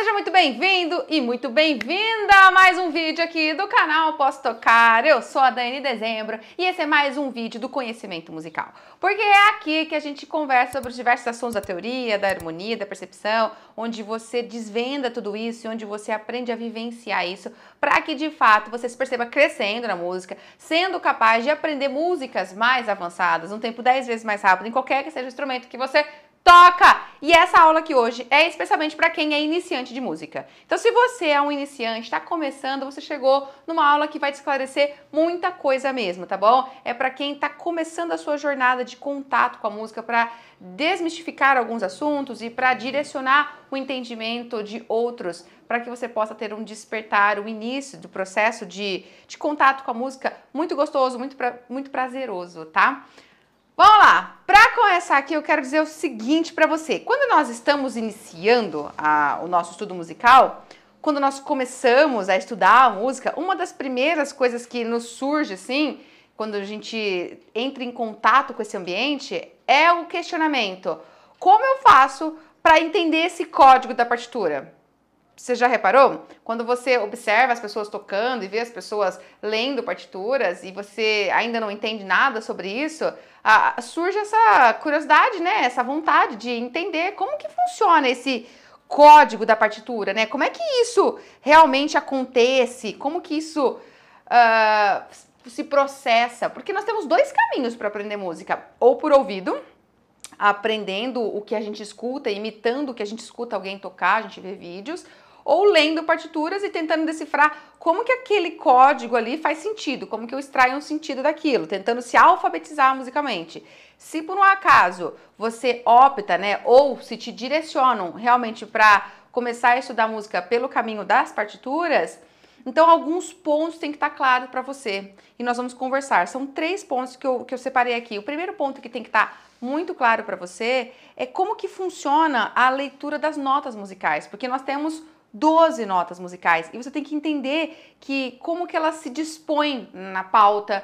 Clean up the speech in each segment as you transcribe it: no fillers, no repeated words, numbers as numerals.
Seja muito bem-vindo e muito bem-vinda a mais um vídeo aqui do canal Posso Tocar. Eu sou a Dani Dezembro e esse é mais um vídeo do conhecimento musical. Porque é aqui que a gente conversa sobre os diversos assuntos da teoria, da harmonia, da percepção, onde você desvenda tudo isso e onde você aprende a vivenciar isso para que de fato você se perceba crescendo na música, sendo capaz de aprender músicas mais avançadas, um tempo 10 vezes mais rápido, em qualquer que seja o instrumento que você toca! E essa aula aqui hoje é especialmente para quem é iniciante de música. Então, se você é um iniciante, está começando, você chegou numa aula que vai te esclarecer muita coisa mesmo, tá bom? É para quem está começando a sua jornada de contato com a música, para desmistificar alguns assuntos e para direcionar o entendimento de outros, para que você possa ter um despertar, o início do processo de contato com a música muito gostoso, muito prazeroso, tá? Vamos lá! Para começar aqui, eu quero dizer o seguinte para você. Quando nós estamos iniciando o nosso estudo musical, quando nós começamos a estudar a música, uma das primeiras coisas que nos surge, assim, quando a gente entra em contato com esse ambiente, é o questionamento. Como eu faço para entender esse código da partitura? Você já reparou? Quando você observa as pessoas tocando e vê as pessoas lendo partituras e você ainda não entende nada sobre isso, surge essa curiosidade, né? Essa vontade de entender como que funciona esse código da partitura, né? Como é que isso realmente acontece? Como que isso se processa? Porque nós temos dois caminhos para aprender música. Ou por ouvido, aprendendo o que a gente escuta, imitando o que a gente escuta alguém tocar, a gente vê vídeos, ou lendo partituras e tentando decifrar como que aquele código ali faz sentido, como que eu extraio um sentido daquilo, tentando se alfabetizar musicalmente. Se por um acaso você opta, né, ou se te direcionam realmente para começar a estudar música pelo caminho das partituras, então alguns pontos têm que estar claros para você e nós vamos conversar. São 3 pontos que eu separei aqui. O primeiro ponto que tem que estar muito claro para você é como que funciona a leitura das notas musicais, porque nós temos 12 notas musicais e você tem que entender que como que elas se dispõem na pauta,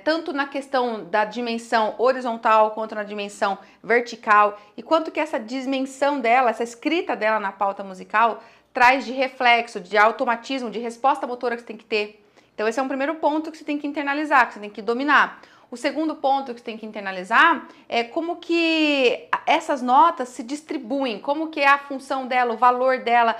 tanto na questão da dimensão horizontal quanto na dimensão vertical, e quanto que essa dimensão dela, essa escrita dela na pauta musical traz de reflexo, de automatismo, de resposta motora que você tem que ter. Então esse é um primeiro ponto que você tem que internalizar, que você tem que dominar. O segundo ponto que você tem que internalizar é como que essas notas se distribuem, como que é a função dela, o valor dela,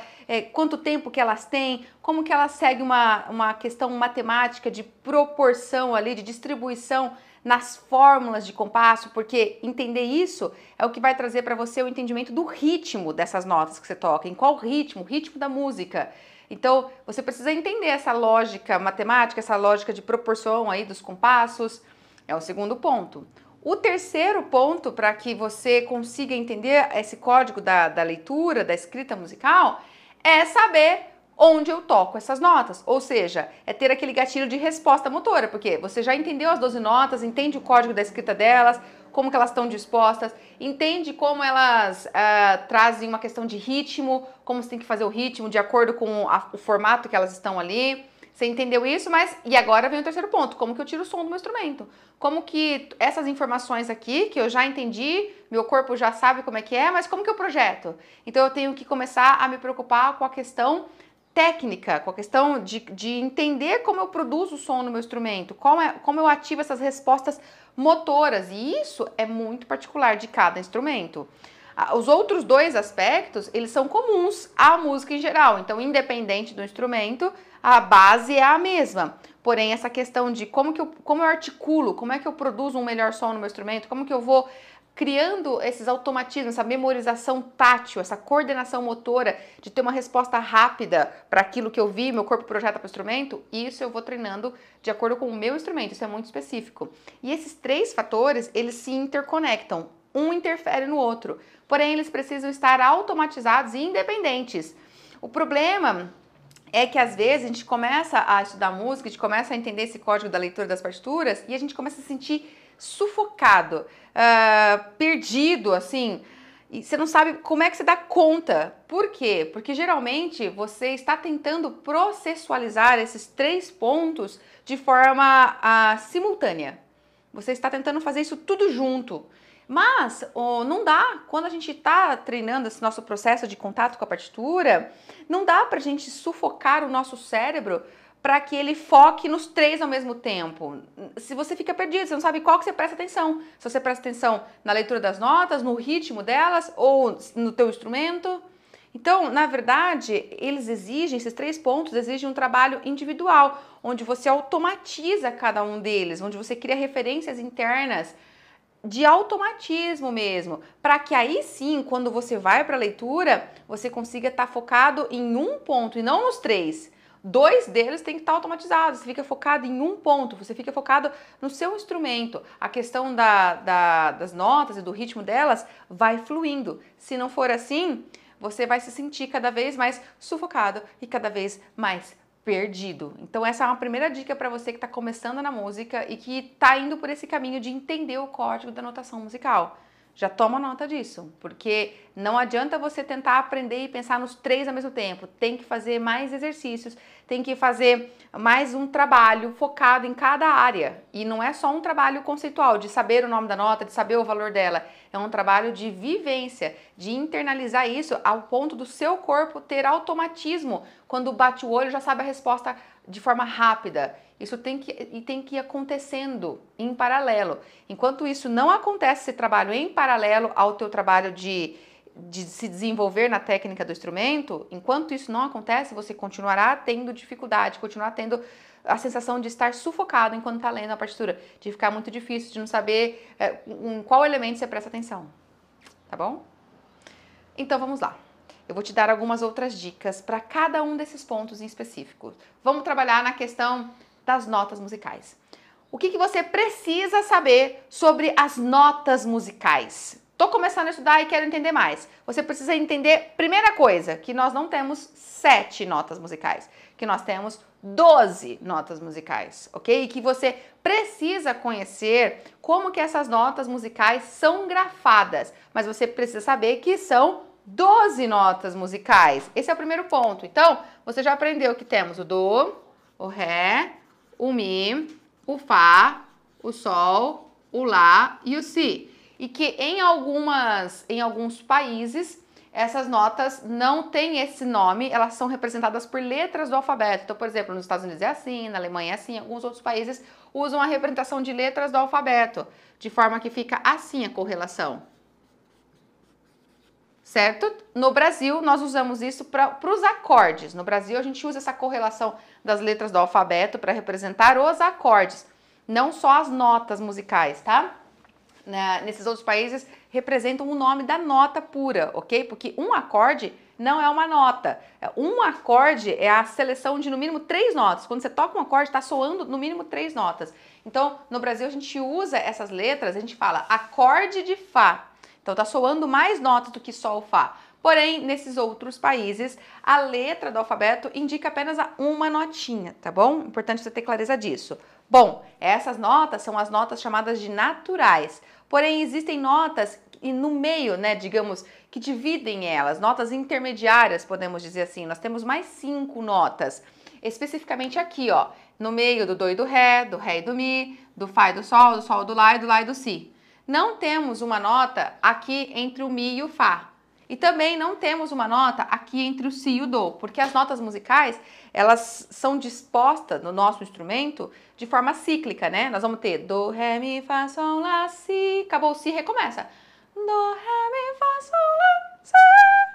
quanto tempo que elas têm, como que elas seguem uma questão matemática de proporção ali, de distribuição nas fórmulas de compasso, porque entender isso é o que vai trazer para você o entendimento do ritmo dessas notas que você toca, em qual ritmo, o ritmo da música. Então, você precisa entender essa lógica matemática, essa lógica de proporção aí dos compassos. É o segundo ponto. O terceiro ponto, para que você consiga entender esse código da leitura, da escrita musical, é saber onde eu toco essas notas. Ou seja, é ter aquele gatilho de resposta motora, porque você já entendeu as 12 notas, entende o código da escrita delas, como que elas estão dispostas, entende como elas trazem uma questão de ritmo, como você tem que fazer o ritmo de acordo com o formato que elas estão ali. Você entendeu isso, e agora vem o terceiro ponto, como que eu tiro o som do meu instrumento? Como que essas informações aqui, que eu já entendi, meu corpo já sabe como é que é, mas como que eu projeto? Então eu tenho que começar a me preocupar com a questão técnica, com a questão de entender como eu produzo o som no meu instrumento, como eu ativo essas respostas motoras, e isso é muito particular de cada instrumento. Os outros 2 aspectos, eles são comuns à música em geral, então independente do instrumento, a base é a mesma. Porém, essa questão de como eu articulo, como é que eu produzo um melhor som no meu instrumento, como que eu vou criando esses automatismos, essa memorização tátil, essa coordenação motora, de ter uma resposta rápida para aquilo que eu vi, meu corpo projeta para o instrumento, isso eu vou treinando de acordo com o meu instrumento, isso é muito específico. E esses 3 fatores, eles se interconectam, um interfere no outro, porém eles precisam estar automatizados e independentes. O problema é que às vezes a gente começa a estudar música, a gente começa a entender esse código da leitura das partituras e a gente começa a se sentir sufocado, perdido, assim, e você não sabe como é que você dá conta. Por quê? Porque geralmente você está tentando processualizar esses 3 pontos de forma simultânea. Você está tentando fazer isso tudo junto. Mas não dá, quando a gente está treinando esse nosso processo de contato com a partitura, não dá para a gente sufocar o nosso cérebro para que ele foque nos 3 ao mesmo tempo. Se você fica perdido, você não sabe qual que você presta atenção. Se você presta atenção na leitura das notas, no ritmo delas ou no teu instrumento. Então, na verdade, esses 3 pontos exigem um trabalho individual, onde você automatiza cada um deles, onde você cria referências internas de automatismo mesmo, para que aí sim, quando você vai para a leitura, você consiga estar focado em um ponto e não nos 3. 2 deles tem que estar automatizados, você fica focado em um ponto, você fica focado no seu instrumento. A questão das notas e do ritmo delas vai fluindo. Se não for assim, você vai se sentir cada vez mais sufocado e cada vez mais perdido. Então essa é uma primeira dica para você que está começando na música e que está indo por esse caminho de entender o código da notação musical. Já toma nota disso, porque não adianta você tentar aprender e pensar nos 3 ao mesmo tempo. Tem que fazer mais exercícios, tem que fazer mais um trabalho focado em cada área. E não é só um trabalho conceitual, de saber o nome da nota, de saber o valor dela. É um trabalho de vivência, de internalizar isso ao ponto do seu corpo ter automatismo. Quando bate o olho, já sabe a resposta de forma rápida. Isso tem que ir acontecendo em paralelo. Enquanto isso não acontece, esse trabalho em paralelo ao teu trabalho de se desenvolver na técnica do instrumento, enquanto isso não acontece, você continuará tendo dificuldade, continuará tendo a sensação de estar sufocado enquanto está lendo a partitura, de ficar muito difícil, de não saber em qual elemento você presta atenção. Tá bom? Então vamos lá. Eu vou te dar algumas outras dicas para cada um desses pontos em específico. Vamos trabalhar na questão das notas musicais. O que você precisa saber sobre as notas musicais? Tô começando a estudar e quero entender mais. Você precisa entender, primeira coisa, que nós não temos 7 notas musicais, que nós temos 12 notas musicais, ok? E que você precisa conhecer como que essas notas musicais são grafadas, mas você precisa saber que são 12 notas musicais. Esse é o primeiro ponto. Então, você já aprendeu que temos o do, o ré, o mi, o fá, o sol, o lá e o si. E que em alguns países essas notas não têm esse nome, elas são representadas por letras do alfabeto. Então, por exemplo, nos Estados Unidos é assim, na Alemanha é assim, alguns outros países usam a representação de letras do alfabeto, de forma que fica assim a correlação. Certo? No Brasil, nós usamos isso para os acordes. No Brasil, a gente usa essa correlação das letras do alfabeto para representar os acordes, não só as notas musicais, tá? Nesses outros países, representam o nome da nota pura, ok? Porque um acorde não é uma nota. Um acorde é a seleção de no mínimo 3 notas. Quando você toca um acorde, está soando no mínimo 3 notas. Então, no Brasil, a gente usa essas letras, a gente fala acorde de Fá. Então, tá soando mais notas do que só o Fá. Porém, nesses outros países, a letra do alfabeto indica apenas uma notinha, tá bom? Importante você ter clareza disso. Bom, essas notas são as notas chamadas de naturais. Porém, existem notas no meio, né, digamos, que dividem elas, notas intermediárias, podemos dizer assim. Nós temos mais 5 notas, especificamente aqui, ó, no meio do do e do ré e do mi, do fá e do sol e do lá e do si. Não temos uma nota aqui entre o mi e o fá. E também não temos uma nota aqui entre o si e o do, porque as notas musicais, elas são dispostas no nosso instrumento de forma cíclica, né? Nós vamos ter do, ré, mi, fá, sol, lá, si, acabou o si, recomeça. Do, ré, mi, fá, sol, lá, si,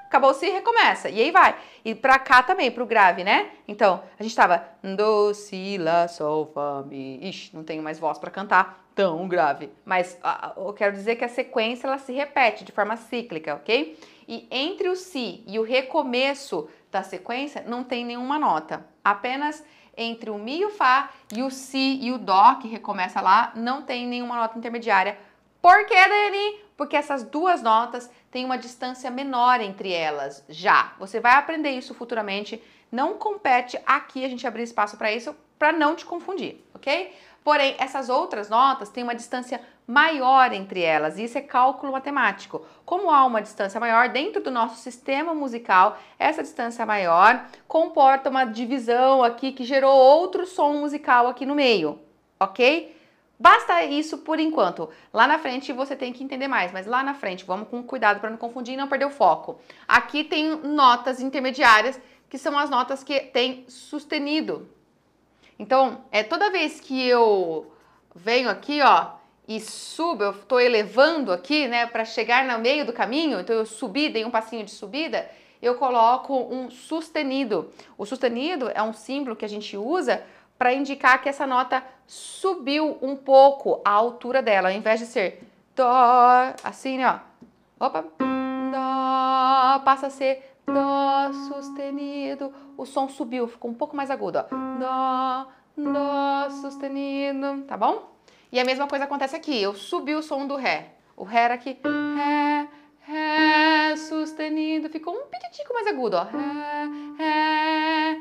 acabou o si, recomeça. E aí vai. E pra cá também, pro grave, né? Então, a gente tava do, si, lá, sol, fá, mi. Ixi, não tenho mais voz pra cantar tão grave. Mas eu quero dizer que a sequência, ela se repete de forma cíclica, ok? E entre o si e o recomeço da sequência não tem nenhuma nota. Apenas entre o mi e o fá e o si e o dó, que recomeça lá, não tem nenhuma nota intermediária. Por que, Dani? Porque essas duas notas têm uma distância menor entre elas já. Você vai aprender isso futuramente. Não compete aqui a gente abrir espaço para isso, para não te confundir, ok? Porém, essas outras notas têm uma distância maior entre elas, e isso é cálculo matemático. Como há uma distância maior dentro do nosso sistema musical, essa distância maior comporta uma divisão aqui que gerou outro som musical aqui no meio, ok? Basta isso por enquanto. Lá na frente você tem que entender mais, mas lá na frente, vamos com cuidado para não confundir e não perder o foco. Aqui tem notas intermediárias, que são as notas que tem sustenido. Então, toda vez que eu venho aqui, ó, e subo, eu estou elevando aqui, né, para chegar no meio do caminho, então eu subi, dei um passinho de subida, eu coloco um sustenido. O sustenido é um símbolo que a gente usa para indicar que essa nota subiu um pouco a altura dela, ao invés de ser dó, assim, né, ó, opa, dó, passa a ser dó sustenido, o som subiu, ficou um pouco mais agudo, ó, dó sustenido, tá bom? E a mesma coisa acontece aqui, eu subi o som do ré, o ré era aqui, ré sustenido, ficou um pititico mais agudo, ó, ré,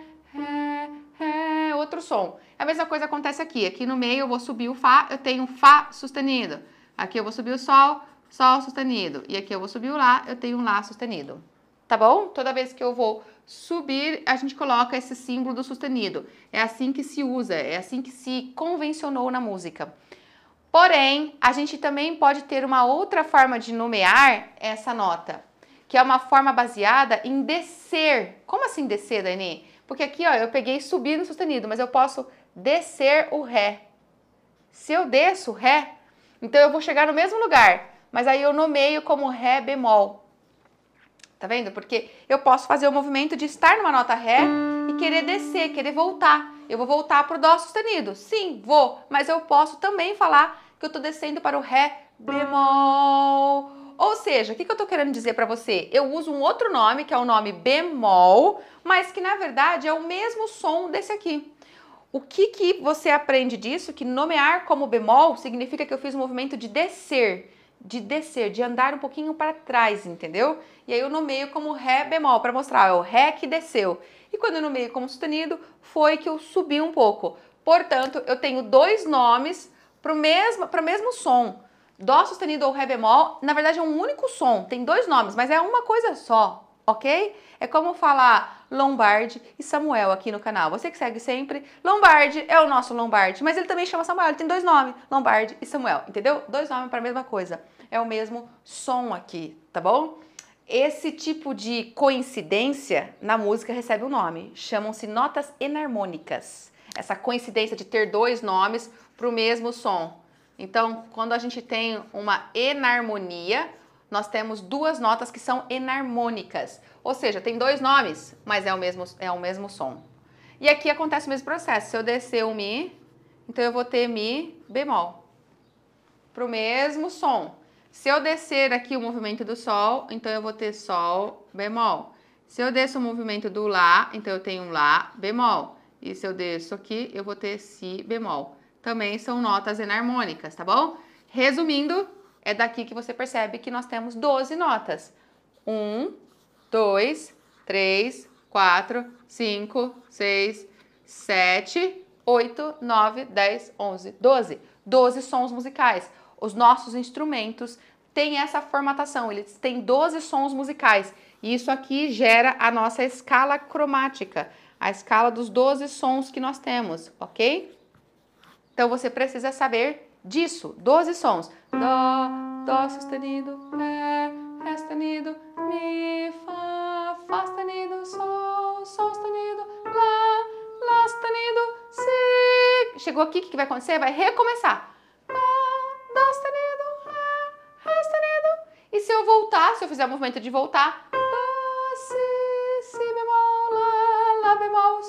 outro som. A mesma coisa acontece aqui no meio eu vou subir o fá, eu tenho fá sustenido, aqui eu vou subir o sol sustenido, e aqui eu vou subir o lá, eu tenho um lá sustenido, tá bom? Toda vez que eu vou subir, a gente coloca esse símbolo do sustenido, é assim que se usa, é assim que se convencionou na música. Porém, a gente também pode ter uma outra forma de nomear essa nota, que é uma forma baseada em descer. Como assim descer, Dani? Porque aqui, ó, eu peguei e subi no sustenido, mas eu posso descer o ré. Se eu desço o ré, então eu vou chegar no mesmo lugar, mas aí eu nomeio como ré bemol. Tá vendo? Porque eu posso fazer o movimento de estar numa nota ré e querer descer, querer voltar. Eu vou voltar para o dó sustenido. Sim, vou, mas eu posso também falar que eu estou descendo para o ré bemol. Ou seja, o que eu estou querendo dizer para você? Eu uso um outro nome, que é o nome bemol, mas que na verdade é o mesmo som desse aqui. O que você aprende disso? Que nomear como bemol significa que eu fiz um movimento de descer, de andar um pouquinho para trás, entendeu? E aí eu nomeio como ré bemol, para mostrar, é o ré que desceu. E quando eu nomeio como sustenido, foi que eu subi um pouco. Portanto, eu tenho dois nomes para o mesmo som. Dó sustenido ou ré bemol, na verdade é um único som, tem dois nomes, mas é uma coisa só, ok? É como falar Lombardi e Samuel aqui no canal. Você que segue sempre, Lombardi é o nosso Lombardi, mas ele também chama Samuel, ele tem dois nomes, Lombardi e Samuel, entendeu? Dois nomes para a mesma coisa. É o mesmo som aqui, tá bom? Esse tipo de coincidência na música recebe um nome, chamam-se notas enarmônicas. Essa coincidência de ter dois nomes para o mesmo som. Então, quando a gente tem uma enarmonia, nós temos duas notas que são enarmônicas. Ou seja, tem dois nomes, mas é o mesmo som. E aqui acontece o mesmo processo. Se eu descer o Mi, então eu vou ter Mi bemol. Para o mesmo som. Se eu descer aqui o movimento do Sol, então eu vou ter Sol bemol. Se eu desço o movimento do Lá, então eu tenho um Lá bemol. E se eu desço aqui, eu vou ter Si bemol. Também são notas enarmônicas, tá bom? Resumindo, é daqui que você percebe que nós temos 12 notas. 1, 2, 3, 4, 5, 6, 7, 8, 9, 10, 11, 12. 12 sons musicais. Os nossos instrumentos têm essa formatação, eles têm 12 sons musicais. E isso aqui gera a nossa escala cromática, a escala dos 12 sons que nós temos, ok? Então você precisa saber disso, 12 sons. Dó sustenido, ré sustenido, mi, fá sustenido, sol sustenido, lá sustenido, si. Chegou aqui, o que vai acontecer? Vai recomeçar. Dó sustenido, ré sustenido. E se eu voltar, se eu fizer o movimento de voltar, dó, si bemol, lá bemol,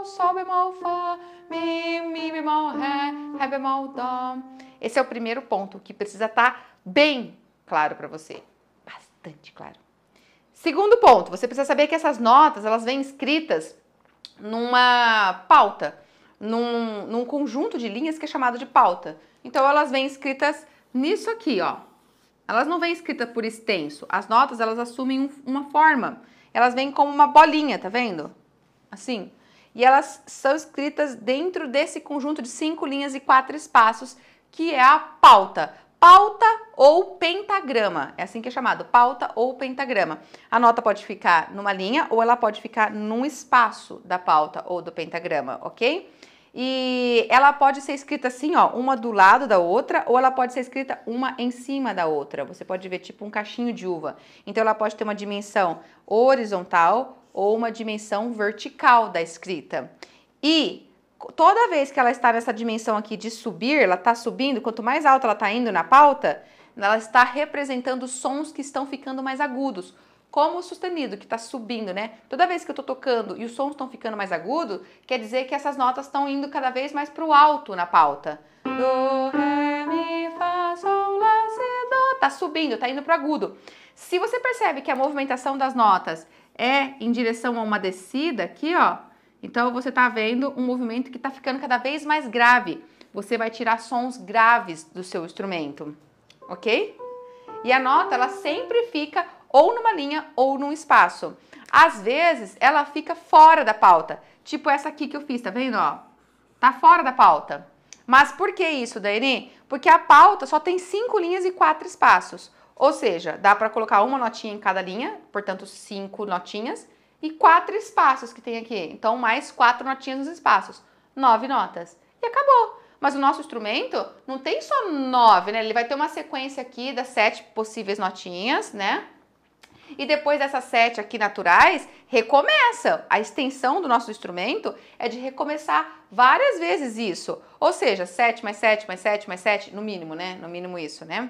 sol bemol, fá, mi bemol, ré bemol, dó. Esse é o primeiro ponto que precisa estar bem claro para você. Bastante claro. Segundo ponto, você precisa saber que essas notas, elas vêm escritas numa pauta, num conjunto de linhas que é chamado de pauta. Então, elas vêm escritas nisso aqui, ó. Elas não vêm escritas por extenso. As notas, elas assumem uma forma. Elas vêm como uma bolinha, tá vendo? Assim. E elas são escritas dentro desse conjunto de 5 linhas e 4 espaços, que é a pauta. Pauta ou pentagrama. É assim que é chamado, pauta ou pentagrama. A nota pode ficar numa linha ou ela pode ficar num espaço da pauta ou do pentagrama, ok? E ela pode ser escrita assim, ó, uma do lado da outra, ou ela pode ser escrita uma em cima da outra. Você pode ver tipo um cachinho de uva. Então ela pode ter uma dimensão horizontal ou uma dimensão vertical da escrita. E toda vez que ela está nessa dimensão aqui de subir, ela está subindo, quanto mais alta ela está indo na pauta, ela está representando sons que estão ficando mais agudos. Como o sustenido, que está subindo, né? Toda vez que eu estou tocando e os sons estão ficando mais agudos, quer dizer que essas notas estão indo cada vez mais para o alto na pauta. Do, ré, mi, fá, sol, lá, si, dó. Tá subindo, tá indo para o agudo. Se você percebe que a movimentação das notas é em direção a uma descida aqui, ó, então você tá vendo um movimento que tá ficando cada vez mais grave. Você vai tirar sons graves do seu instrumento, ok? E a nota, ela sempre fica ou numa linha ou num espaço. Às vezes, ela fica fora da pauta. Tipo essa aqui que eu fiz, tá vendo, ó? Tá fora da pauta. Mas por que isso, Daiane? Porque a pauta só tem 5 linhas e 4 espaços. Ou seja, dá para colocar uma notinha em cada linha, portanto 5 notinhas, e 4 espaços que tem aqui. Então, mais 4 notinhas nos espaços. 9 notas. E acabou. Mas o nosso instrumento não tem só 9, né? Ele vai ter uma sequência aqui das 7 possíveis notinhas, né? E depois dessas 7 aqui naturais, recomeça. A extensão do nosso instrumento é de recomeçar várias vezes isso. Ou seja, 7 mais 7 mais 7 mais 7, no mínimo, né? No mínimo isso, né?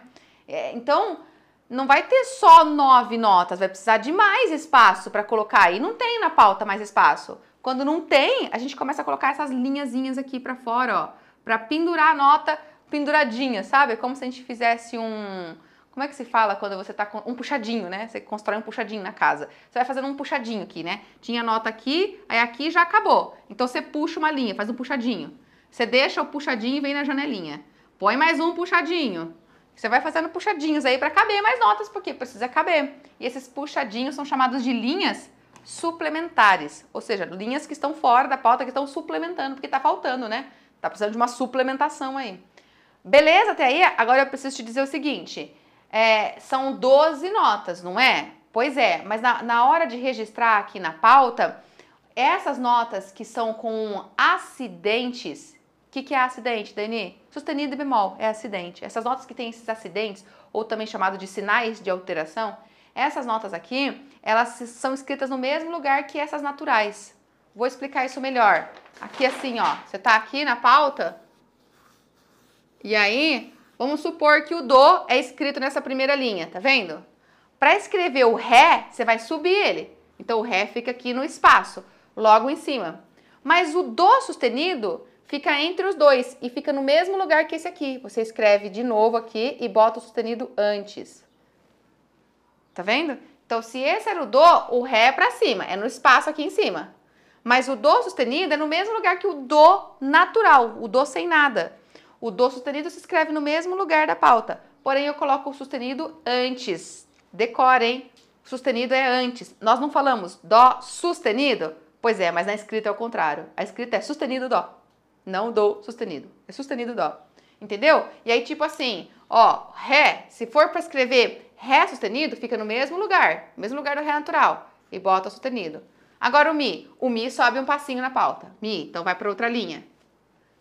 Então, não vai ter só 9 notas, vai precisar de mais espaço para colocar. E não tem na pauta mais espaço. Quando não tem, a gente começa a colocar essas linhazinhas aqui para fora, ó. Para pendurar a nota penduradinha, sabe? Como se a gente fizesse um... Como é que se fala quando você tá com um puxadinho, né? Você constrói um puxadinho na casa. Você vai fazendo um puxadinho aqui, né? Tinha nota aqui, aí aqui já acabou. Então você puxa uma linha, faz um puxadinho. Você deixa o puxadinho e vem na janelinha. Põe mais um puxadinho. Você vai fazendo puxadinhos aí para caber mais notas, porque precisa caber. E esses puxadinhos são chamados de linhas suplementares. Ou seja, linhas que estão fora da pauta, que estão suplementando, porque tá faltando, né? Tá precisando de uma suplementação aí. Beleza até aí? Agora eu preciso te dizer o seguinte... são 12 notas, não é? Pois é, mas na hora de registrar aqui na pauta, essas notas que são com acidentes, o que é acidente, Dani? Sustenido e bemol, é acidente. Essas notas que têm esses acidentes, ou também chamado de sinais de alteração, essas notas aqui, elas são escritas no mesmo lugar que essas naturais. Vou explicar isso melhor. Aqui assim, ó, você tá aqui na pauta, e aí... Vamos supor que o Dó é escrito nessa primeira linha, tá vendo? Para escrever o Ré, você vai subir ele. Então, o Ré fica aqui no espaço, logo em cima. Mas o Dó sustenido fica entre os dois e fica no mesmo lugar que esse aqui. Você escreve de novo aqui e bota o sustenido antes. Tá vendo? Então, se esse era o Dó, o Ré é para cima, é no espaço aqui em cima. Mas o Dó sustenido é no mesmo lugar que o Dó natural, o Dó sem nada. O Dó sustenido se escreve no mesmo lugar da pauta, porém eu coloco o sustenido antes. Decorem, sustenido é antes. Nós não falamos Dó sustenido? Pois é, mas na escrita é o contrário. A escrita é sustenido Dó, não Dó sustenido. É sustenido Dó, entendeu? E aí tipo assim, ó, Ré, se for para escrever Ré sustenido, fica no mesmo lugar do Ré natural e bota o sustenido. Agora o Mi sobe um passinho na pauta, Mi, então vai para outra linha.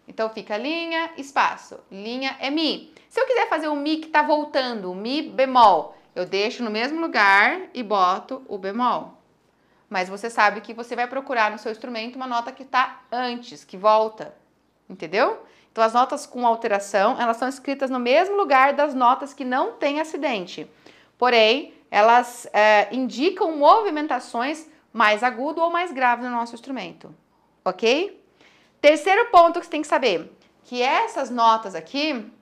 Então, fica linha, espaço. Linha é Mi. Se eu quiser fazer o Mi que tá voltando, o Mi bemol, eu deixo no mesmo lugar e boto o bemol. Mas você sabe que você vai procurar no seu instrumento uma nota que tá antes, que volta. Entendeu? Então, as notas com alteração, elas são escritas no mesmo lugar das notas que não têm acidente. Porém, elas indicam movimentações mais agudas ou mais graves no nosso instrumento. Ok? Terceiro ponto que você tem que saber, que essas notas aqui,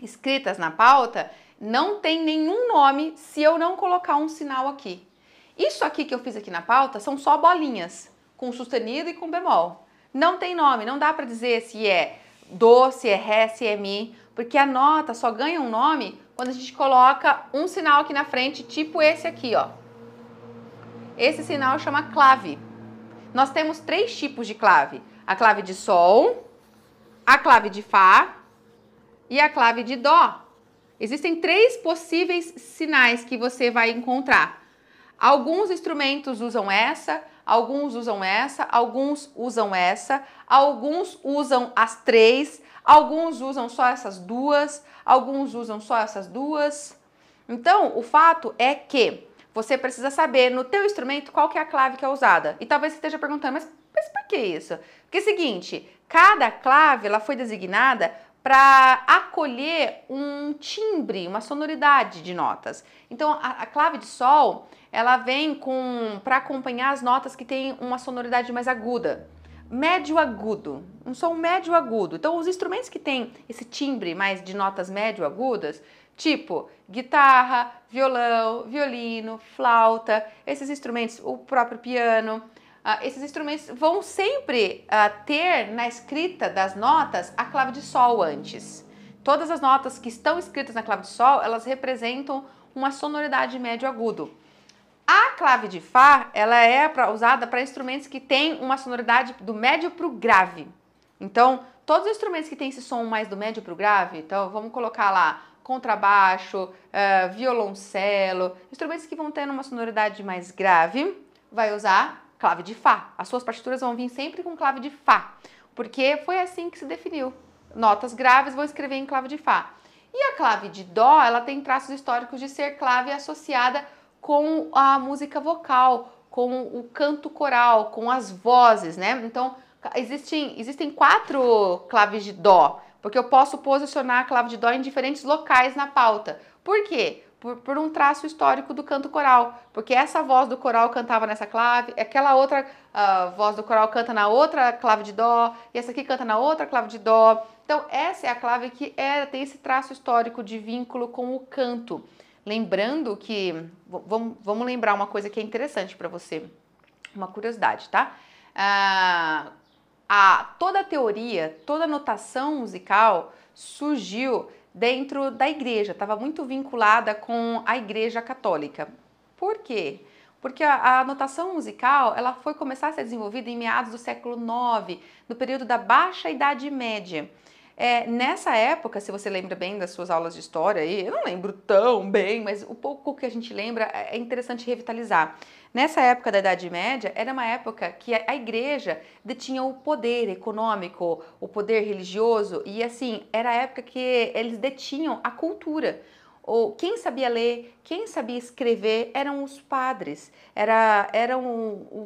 escritas na pauta, não tem nenhum nome se eu não colocar um sinal aqui. Isso aqui que eu fiz aqui na pauta são só bolinhas, com sustenido e com bemol. Não tem nome, não dá para dizer se é Dó, se é Ré, se é Mi, porque a nota só ganha um nome quando a gente coloca um sinal aqui na frente, tipo esse aqui, ó. Esse sinal chama clave. Nós temos 3 tipos de clave. A clave de Sol, a clave de Fá e a clave de Dó. Existem 3 possíveis sinais que você vai encontrar. Alguns instrumentos usam essa, alguns usam essa, alguns usam essa, alguns usam as três, alguns usam só essas duas, alguns usam só essas duas. Então, o fato é que você precisa saber no teu instrumento qual que é a clave que é usada. E talvez você esteja perguntando, mas por que isso? Porque é o seguinte, cada clave ela foi designada para acolher um timbre, uma sonoridade de notas. Então, a clave de sol, ela vem para acompanhar as notas que têm uma sonoridade mais aguda. Médio agudo, um som médio agudo. Então, os instrumentos que têm esse timbre mais de notas médio agudas, tipo guitarra, violão, violino, flauta, esses instrumentos, o próprio piano, esses instrumentos vão sempre ter na escrita das notas a clave de sol antes. Todas as notas que estão escritas na clave de sol, elas representam uma sonoridade médio agudo. A clave de Fá, ela é usada para instrumentos que têm uma sonoridade do médio para o grave. Então, todos os instrumentos que têm esse som mais do médio para o grave, então vamos colocar lá contrabaixo, violoncelo, instrumentos que vão ter uma sonoridade mais grave, vai usar clave de Fá. As suas partituras vão vir sempre com clave de Fá, porque foi assim que se definiu. Notas graves vão escrever em clave de Fá. E a clave de Dó, ela tem traços históricos de ser clave associada com a música vocal, com o canto coral, com as vozes, né? Então, existem 4 claves de Dó, porque eu posso posicionar a clave de Dó em diferentes locais na pauta. Por quê? Por um traço histórico do canto coral, porque essa voz do coral cantava nessa clave, aquela outra voz do coral canta na outra clave de Dó, e essa aqui canta na outra clave de Dó. Então, essa é a clave que tem esse traço histórico de vínculo com o canto. Lembrando que, vamos lembrar uma coisa que é interessante para você, uma curiosidade, tá? Toda a teoria, toda a notação musical surgiu dentro da igreja, estava muito vinculada com a igreja católica. Por quê? Porque a notação musical ela foi começar a ser desenvolvida em meados do século IX, no período da Baixa Idade Média. Nessa época, se você lembra bem das suas aulas de história, eu não lembro tão bem, mas o pouco que a gente lembra é interessante revitalizar. Nessa época da Idade Média, era uma época que a igreja detinha o poder econômico, o poder religioso, e assim, era a época que eles detinham a cultura. Quem sabia ler, quem sabia escrever eram os padres, eram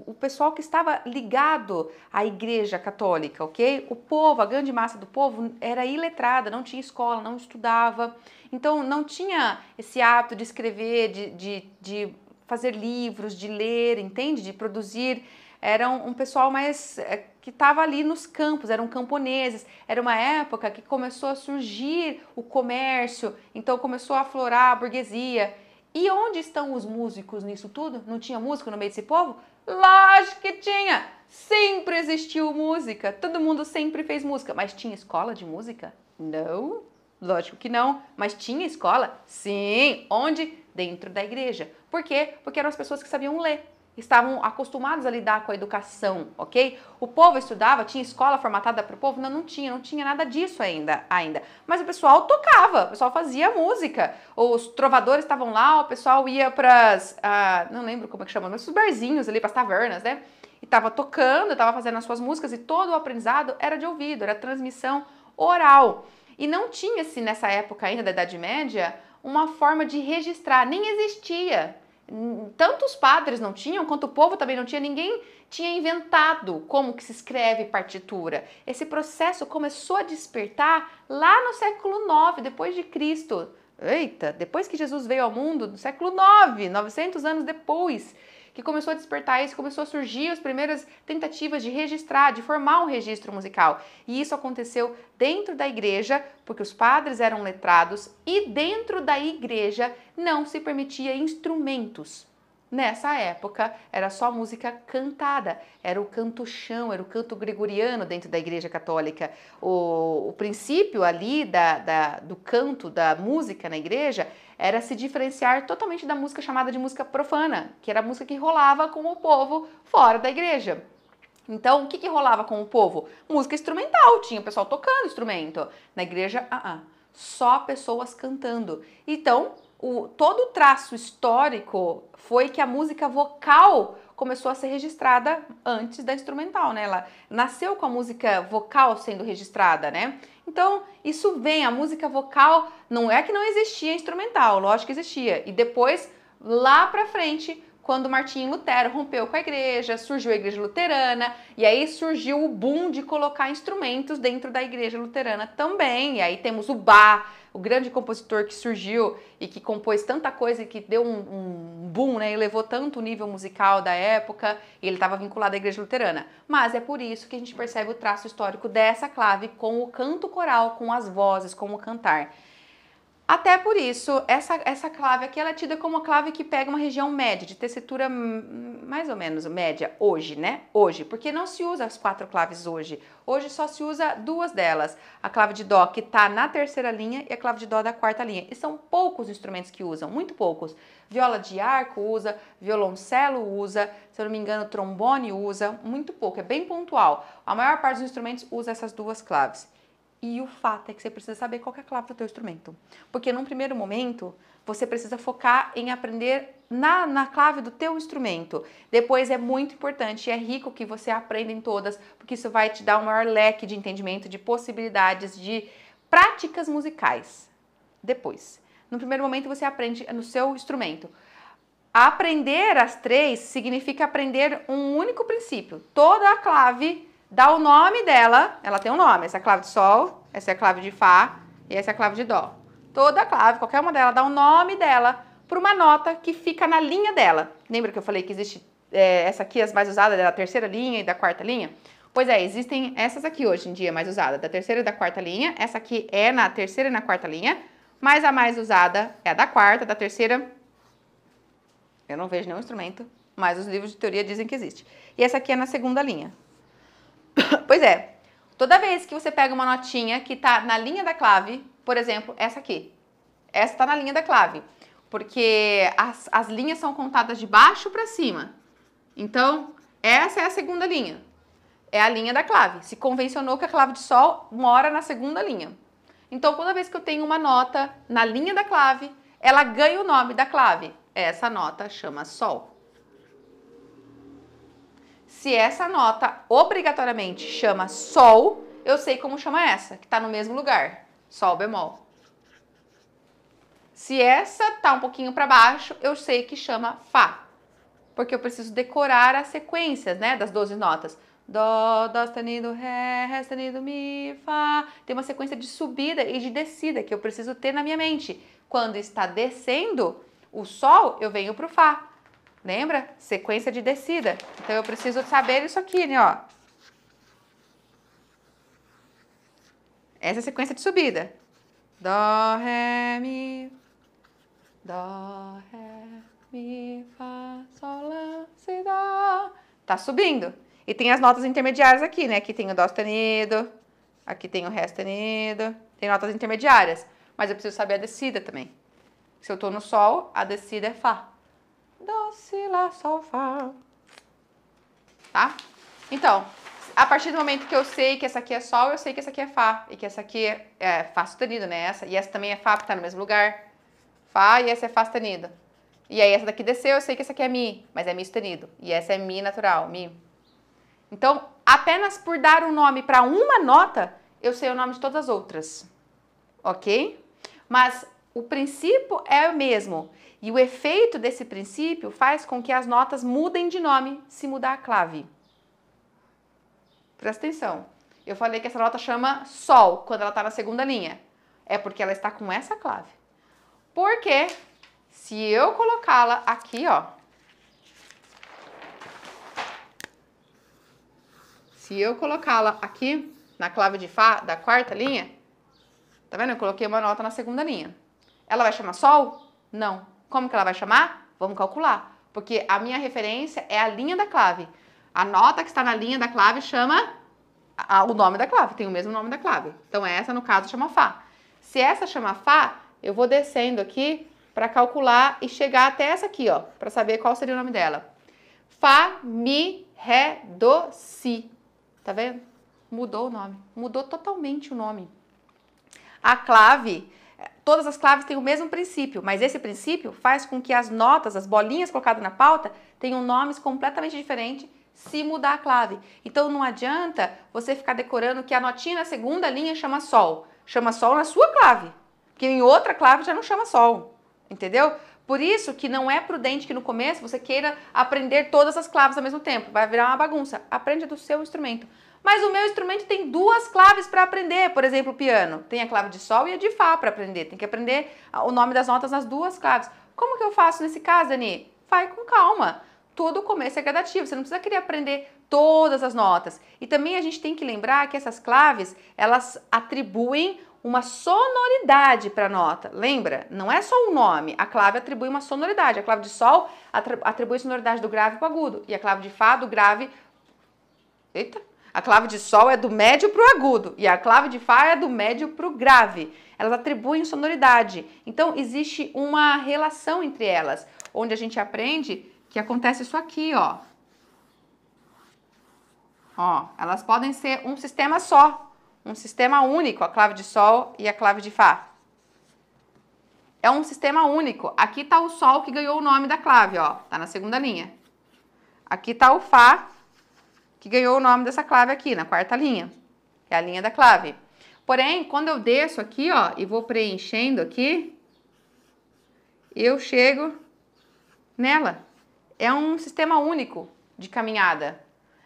o pessoal que estava ligado à igreja católica, ok? O povo, a grande massa do povo era iletrada, não tinha escola, não estudava, então não tinha esse hábito de escrever, de fazer livros, de ler, entende? De produzir. Era um pessoal mais que estava ali nos campos, eram camponeses. Era uma época que começou a surgir o comércio, então começou a aflorar a burguesia. E onde estão os músicos nisso tudo? Não tinha músico no meio desse povo? Lógico que tinha! Sempre existiu música, todo mundo sempre fez música. Mas tinha escola de música? Não, lógico que não. Mas tinha escola? Sim. Onde? Dentro da igreja. Por quê? Porque eram as pessoas que sabiam ler. Estavam acostumados a lidar com a educação, ok? O povo estudava, tinha escola formatada para o povo? Não tinha nada disso ainda. Mas o pessoal tocava, o pessoal fazia música. Os trovadores estavam lá, o pessoal ia para não lembro como é que chama, mas os barzinhos ali, para as tavernas, né? E estava tocando, estava fazendo as suas músicas e todo o aprendizado era de ouvido, era transmissão oral. E não tinha-se nessa época ainda da Idade Média uma forma de registrar, nem existia. Tanto os padres não tinham, quanto o povo também não tinha, ninguém tinha inventado como que se escreve partitura. Esse processo começou a despertar lá no século IX, depois de Cristo. Eita, depois que Jesus veio ao mundo, no século IX, 900 anos depois, que começou a despertar isso, começou a surgir as primeiras tentativas de registrar, de formar um registro musical. E isso aconteceu dentro da igreja, porque os padres eram letrados e dentro da igreja não se permitia instrumentos. Nessa época, era só música cantada, era o canto-chão, era o canto gregoriano dentro da Igreja Católica. O princípio ali do canto, da música na igreja, era se diferenciar totalmente da música chamada de música profana, que era a música que rolava com o povo fora da igreja. Então, o que rolava com o povo? Música instrumental, tinha o pessoal tocando instrumento. Na igreja, só pessoas cantando. Então, todo o traço histórico foi que a música vocal começou a ser registrada antes da instrumental, né? Ela nasceu com a música vocal sendo registrada, né? Então, isso vem, a música vocal, não é que não existia instrumental, lógico que existia. E depois, lá pra frente, quando Martinho Lutero rompeu com a igreja, surgiu a igreja luterana, e aí surgiu o boom de colocar instrumentos dentro da igreja luterana também. E aí temos o Bach, o grande compositor que surgiu e que compôs tanta coisa e que deu um boom, né? E levou tanto o nível musical da época, e ele estava vinculado à igreja luterana. Mas é por isso que a gente percebe o traço histórico dessa clave com o canto coral, com as vozes, com o cantar. Até por isso, essa clave aqui ela é tida como uma clave que pega uma região média, de tessitura mais ou menos média, hoje, né? Hoje, porque não se usa as 4 claves hoje. Hoje só se usa 2 delas. A clave de dó que está na terceira linha e a clave de dó da quarta linha. E são poucos instrumentos que usam, muito poucos. Viola de arco usa, violoncelo usa, se eu não me engano, trombone usa, muito pouco, é bem pontual. A maior parte dos instrumentos usa essas 2 claves. E o fato é que você precisa saber qual que é a clave do teu instrumento. Porque num primeiro momento, você precisa focar em aprender na clave do teu instrumento. Depois é muito importante e é rico que você aprenda em todas, porque isso vai te dar um maior leque de entendimento, de possibilidades, de práticas musicais. Depois, no primeiro momento, você aprende no seu instrumento. Aprender as 3 significa aprender um único princípio. Toda a clave dá o nome dela, ela tem um nome, essa é a clave de sol, essa é a clave de fá e essa é a clave de dó. Toda a clave, qualquer uma delas, dá o nome dela para uma nota que fica na linha dela. Lembra que eu falei que existe essa aqui, as mais usadas, da terceira linha e da quarta linha? Pois é, existem essas aqui hoje em dia mais usadas, da terceira e da quarta linha. Essa aqui é na terceira e na quarta linha, mas a mais usada é a da quarta, da terceira. Eu não vejo nenhum instrumento, mas os livros de teoria dizem que existe. E essa aqui é na segunda linha. Pois é, toda vez que você pega uma notinha que está na linha da clave, por exemplo, essa aqui, essa está na linha da clave, porque as linhas são contadas de baixo para cima. Então, essa é a segunda linha, é a linha da clave. Se convencionou que a clave de sol mora na segunda linha. Então, toda vez que eu tenho uma nota na linha da clave, ela ganha o nome da clave. Essa nota chama sol. Se essa nota obrigatoriamente chama sol, eu sei como chama essa, que está no mesmo lugar, sol bemol. Se essa está um pouquinho para baixo, eu sei que chama fá, porque eu preciso decorar as sequências, né, das 12 notas. Dó, dó sustenido, ré sustenido, mi, fá. Tem uma sequência de subida e de descida que eu preciso ter na minha mente. Quando está descendo o sol, eu venho para o fá. Lembra? Sequência de descida. Então, eu preciso saber isso aqui, né, ó. Essa é a sequência de subida. Dó, ré, mi. Dó, ré, mi, fá, sol, lá, si, dó. Tá subindo. E tem as notas intermediárias aqui, né? Aqui tem o dó sustenido. Aqui tem o ré sustenido. Tem notas intermediárias. Mas eu preciso saber a descida também. Se eu tô no sol, a descida é fá. Dó, si, lá, sol, fá. Tá? Então, a partir do momento que eu sei que essa aqui é sol, eu sei que essa aqui é fá. E que essa aqui é fá sustenido, né? E essa também é fá, porque tá no mesmo lugar. Fá e essa é fá sustenido. E aí essa daqui desceu, eu sei que essa aqui é mi, mas é mi sustenido. E essa é mi natural, mi. Então, apenas por dar um nome para uma nota, eu sei o nome de todas as outras. Ok? Mas o princípio é o mesmo. E o efeito desse princípio faz com que as notas mudem de nome se mudar a clave. Presta atenção. Eu falei que essa nota chama sol quando ela está na segunda linha. É porque ela está com essa clave. Porque se eu colocá-la aqui, ó. Se eu colocá-la aqui na clave de fá da quarta linha, tá vendo? Eu coloquei uma nota na segunda linha. Ela vai chamar sol? Não. Como que ela vai chamar? Vamos calcular. Porque a minha referência é a linha da clave. A nota que está na linha da clave chama o nome da clave, tem o mesmo nome da clave. Então essa, no caso, chama fá. Se essa chama fá, eu vou descendo aqui para calcular e chegar até essa aqui, ó, para saber qual seria o nome dela. Fá, mi, ré, dó, si. Tá vendo? Mudou o nome. Mudou totalmente o nome. A clave todas as claves têm o mesmo princípio, mas esse princípio faz com que as notas, as bolinhas colocadas na pauta, tenham nomes completamente diferentes se mudar a clave. Então não adianta você ficar decorando que a notinha na segunda linha chama sol. Chama sol na sua clave, porque em outra clave já não chama sol, entendeu? Por isso que não é prudente que no começo você queira aprender todas as claves ao mesmo tempo. Vai virar uma bagunça. Aprende do seu instrumento. Mas o meu instrumento tem duas claves para aprender. Por exemplo, o piano. Tem a clave de sol e a de fá para aprender. Tem que aprender o nome das notas nas duas claves. Como que eu faço nesse caso, Dani? Vai com calma. Todo começo é gradativo. Você não precisa querer aprender todas as notas. E também a gente tem que lembrar que essas claves, elas atribuem uma sonoridade para a nota. Lembra? Não é só o nome. A clave atribui uma sonoridade. A clave de sol atribui a sonoridade do grave para o agudo. E a clave de fá do grave... Eita! A clave de sol é do médio para o agudo. E a clave de fá é do médio para o grave. Elas atribuem sonoridade. Então, existe uma relação entre elas. Onde a gente aprende que acontece isso aqui, ó. Ó, elas podem ser um sistema só. Um sistema único, a clave de sol e a clave de fá. É um sistema único. Aqui está o sol que ganhou o nome da clave, ó. Tá na segunda linha. Aqui está o fá que ganhou o nome dessa clave aqui, na quarta linha. Que é a linha da clave. Porém, quando eu desço aqui, ó, e vou preenchendo aqui, eu chego nela. É um sistema único de caminhada.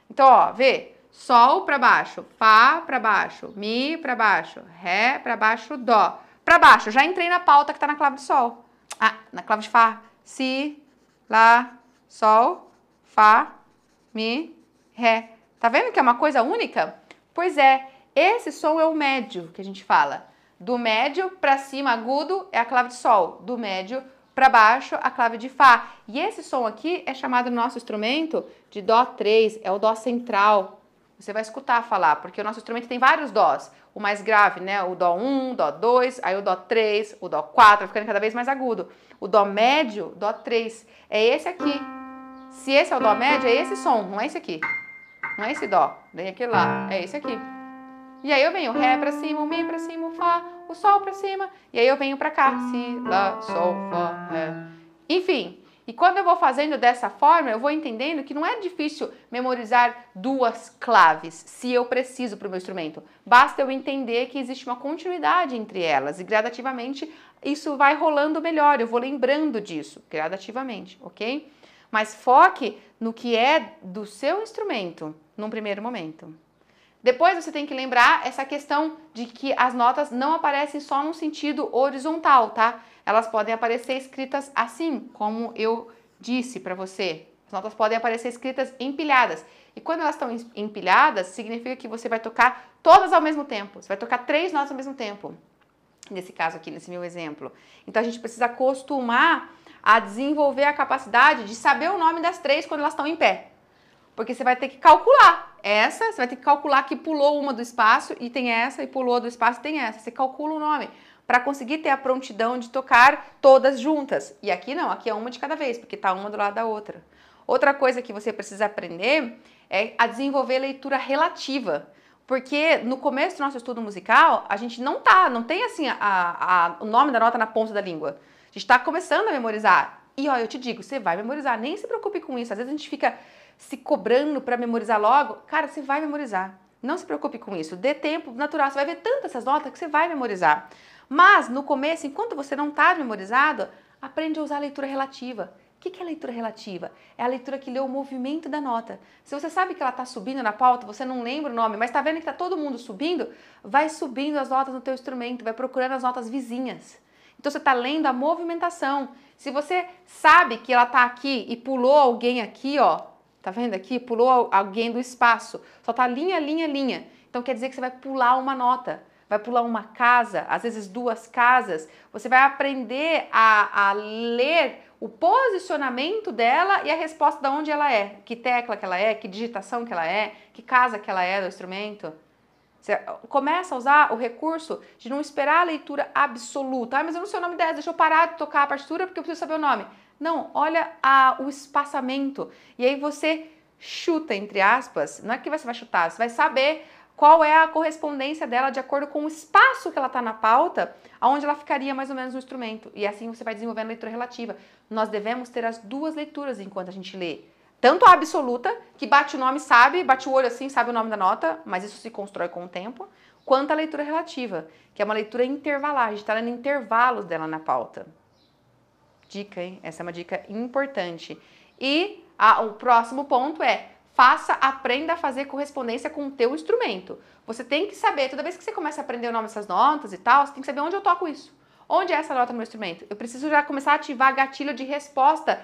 Então, ó, vê. Sol para baixo, Fá para baixo, Mi para baixo, Ré para baixo, Dó. Para baixo, já entrei na pauta que está na clave de Sol. Ah, na clave de Fá. Si, Lá, Sol, Fá, Mi, Ré. Tá vendo que é uma coisa única? Pois é, esse som é o médio que a gente fala. Do médio para cima, agudo, é a clave de Sol. Do médio para baixo, a clave de Fá. E esse som aqui é chamado no nosso instrumento de Dó 3, é o Dó central. Você vai escutar falar, porque o nosso instrumento tem vários dós. O mais grave, né? O Dó 1, Dó 2, aí o Dó 3, o Dó 4, vai ficando cada vez mais agudo. O Dó médio, Dó 3, é esse aqui. Se esse é o Dó médio, é esse som, não é esse aqui. Não é esse Dó, nem aquele lá, é esse aqui. E aí eu venho Ré pra cima, o Mi pra cima, o Fá, o Sol pra cima. E aí eu venho pra cá, Si, Lá, Sol, Fá, Ré. Enfim. E quando eu vou fazendo dessa forma, eu vou entendendo que não é difícil memorizar duas claves, se eu preciso para o meu instrumento. Basta eu entender que existe uma continuidade entre elas e gradativamente isso vai rolando melhor, eu vou lembrando disso, gradativamente, ok? Mas foque no que é do seu instrumento num primeiro momento. Depois você tem que lembrar essa questão de que as notas não aparecem só no sentido horizontal, tá? Elas podem aparecer escritas assim, como eu disse para você. As notas podem aparecer escritas empilhadas. E quando elas estão empilhadas, significa que você vai tocar todas ao mesmo tempo. Você vai tocar 3 notas ao mesmo tempo. Nesse caso aqui, nesse meu exemplo. Então a gente precisa acostumar a desenvolver a capacidade de saber o nome das 3 quando elas estão em pé. Porque você vai ter que calcular. Essa, você vai ter que calcular que pulou uma do espaço e tem essa, e pulou do espaço e tem essa. Você calcula o nome para conseguir ter a prontidão de tocar todas juntas. E aqui não, aqui é uma de cada vez, porque tá uma do lado da outra. Outra coisa que você precisa aprender é a desenvolver leitura relativa. Porque no começo do nosso estudo musical, a gente não tem assim o nome da nota na ponta da língua. A gente está começando a memorizar. E ó, eu te digo, você vai memorizar, nem se preocupe com isso. Às vezes a gente fica se cobrando para memorizar logo. Cara, você vai memorizar. Não se preocupe com isso. Dê tempo natural. Você vai ver tantas essas notas que você vai memorizar. Mas no começo, enquanto você não está memorizado, aprende a usar a leitura relativa. O que é a leitura relativa? É a leitura que lê o movimento da nota. Se você sabe que ela está subindo na pauta, você não lembra o nome, mas está vendo que está todo mundo subindo, vai subindo as notas no teu instrumento, vai procurando as notas vizinhas. Então você está lendo a movimentação. Se você sabe que ela está aqui e pulou alguém aqui, ó, tá vendo aqui? Pulou alguém do espaço. Só tá linha, linha, linha. Então quer dizer que você vai pular uma nota. Vai pular uma casa, às vezes 2 casas. Você vai aprender a ler o posicionamento dela e a resposta de onde ela é. Que tecla que ela é, que digitação que ela é, que casa que ela é do instrumento. Você começa a usar o recurso de não esperar a leitura absoluta. Ah, mas eu não sei o nome dela, deixa eu parar de tocar a partitura porque eu preciso saber o nome. Não, olha o espaçamento. E aí você chuta, entre aspas, não é que você vai chutar, você vai saber qual é a correspondência dela de acordo com o espaço que ela está na pauta, aonde ela ficaria mais ou menos no instrumento. E assim você vai desenvolvendo a leitura relativa. Nós devemos ter as duas leituras enquanto a gente lê. Tanto a absoluta, que bate o nome, sabe, bate o olho assim, sabe o nome da nota, mas isso se constrói com o tempo, quanto a leitura relativa, que é uma leitura intervalar, a gente está lendo intervalos dela na pauta. Dica, hein? Essa é uma dica importante. E o próximo ponto é, aprenda a fazer correspondência com o teu instrumento. Você tem que saber, toda vez que você começa a aprender o nome dessas notas e tal, você tem que saber onde eu toco isso. Onde é essa nota no meu instrumento? Eu preciso já começar a ativar gatilho de resposta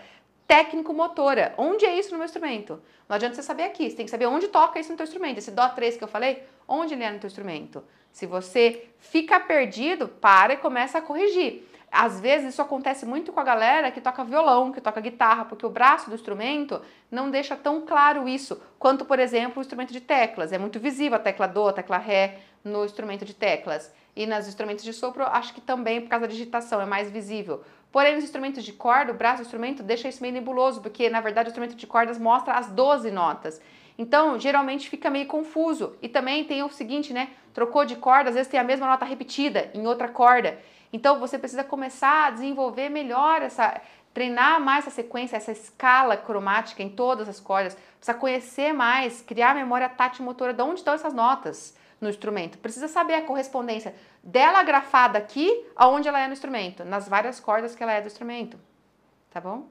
técnico-motora. Onde é isso no meu instrumento? Não adianta você saber aqui, você tem que saber onde toca isso no teu instrumento. Esse Dó 3 que eu falei, onde ele é no teu instrumento? Se você fica perdido, para e começa a corrigir. Às vezes isso acontece muito com a galera que toca violão, que toca guitarra, porque o braço do instrumento não deixa tão claro isso, quanto, por exemplo, o instrumento de teclas. É muito visível a tecla Dó, a tecla Ré no instrumento de teclas. E nos instrumentos de sopro, acho que também, por causa da digitação, é mais visível. Porém, nos instrumentos de corda, o braço do instrumento deixa isso meio nebuloso, porque, na verdade, o instrumento de cordas mostra as 12 notas. Então, geralmente fica meio confuso. E também tem o seguinte, né? Trocou de corda, às vezes tem a mesma nota repetida em outra corda. Então, você precisa começar a desenvolver melhor treinar mais essa sequência, essa escala cromática em todas as cordas. Precisa conhecer mais, criar a memória tátil-motora de onde estão essas notas no instrumento. Precisa saber a correspondência dela grafada aqui, aonde ela é no instrumento, nas várias cordas que ela é do instrumento. Tá bom?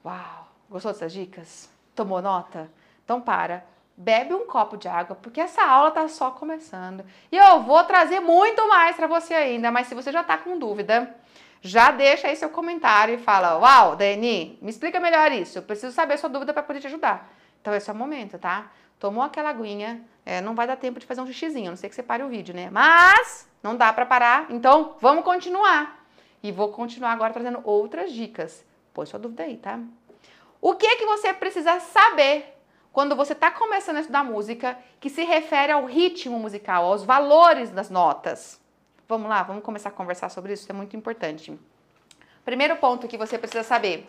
Uau! Gostou dessas dicas? Tomou nota? Então para, bebe um copo de água, porque essa aula tá só começando. E eu vou trazer muito mais para você ainda, mas se você já tá com dúvida, já deixa aí seu comentário e fala, uau, Dani, me explica melhor isso, eu preciso saber sua dúvida para poder te ajudar. Então esse é o momento, tá? Tomou aquela aguinha, não vai dar tempo de fazer um xixizinho, a não ser que você pare o vídeo, né? Mas não dá para parar, então vamos continuar. E vou continuar agora trazendo outras dicas. Põe sua dúvida aí, tá? O que é que você precisa saber quando você está começando a estudar música que se refere ao ritmo musical, aos valores das notas? Vamos lá, vamos começar a conversar sobre isso, isso é muito importante. Primeiro ponto que você precisa saber,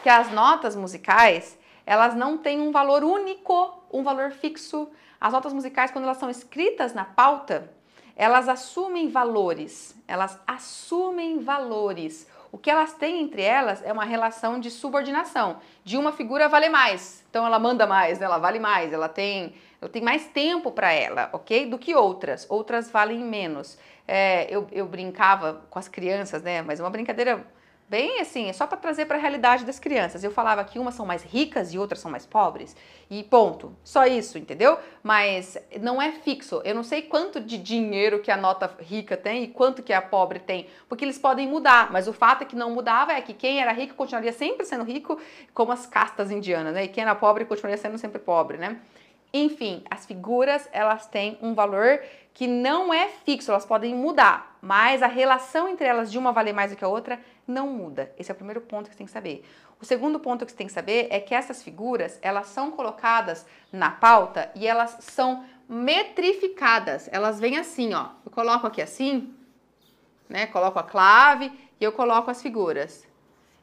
que as notas musicais, elas não têm um valor único, um valor fixo. As notas musicais, quando elas são escritas na pauta, elas assumem valores, O que elas têm entre elas é uma relação de subordinação. De uma figura vale mais, então ela manda mais, ela vale mais, ela tem mais tempo para ela, ok? Do que outras. Outras valem menos. Eu brincava com as crianças, né? Mas é uma brincadeira bem assim, é só para trazer para a realidade das crianças. Eu falava que umas são mais ricas e outras são mais pobres. E ponto. Só isso, entendeu? Mas não é fixo. Eu não sei quanto de dinheiro que a nota rica tem e quanto que a pobre tem. Porque eles podem mudar. Mas o fato é que não mudava é que quem era rico continuaria sempre sendo rico, como as castas indianas, né? E quem era pobre continuaria sendo sempre pobre, né? Enfim, as figuras, elas têm um valor que não é fixo, elas podem mudar, mas a relação entre elas de uma valer mais do que a outra não muda. Esse é o primeiro ponto que você tem que saber. O segundo ponto que você tem que saber é que essas figuras, elas são colocadas na pauta e elas são metrificadas. Elas vêm assim, ó. Eu coloco aqui assim, né? Coloco a clave e eu coloco as figuras.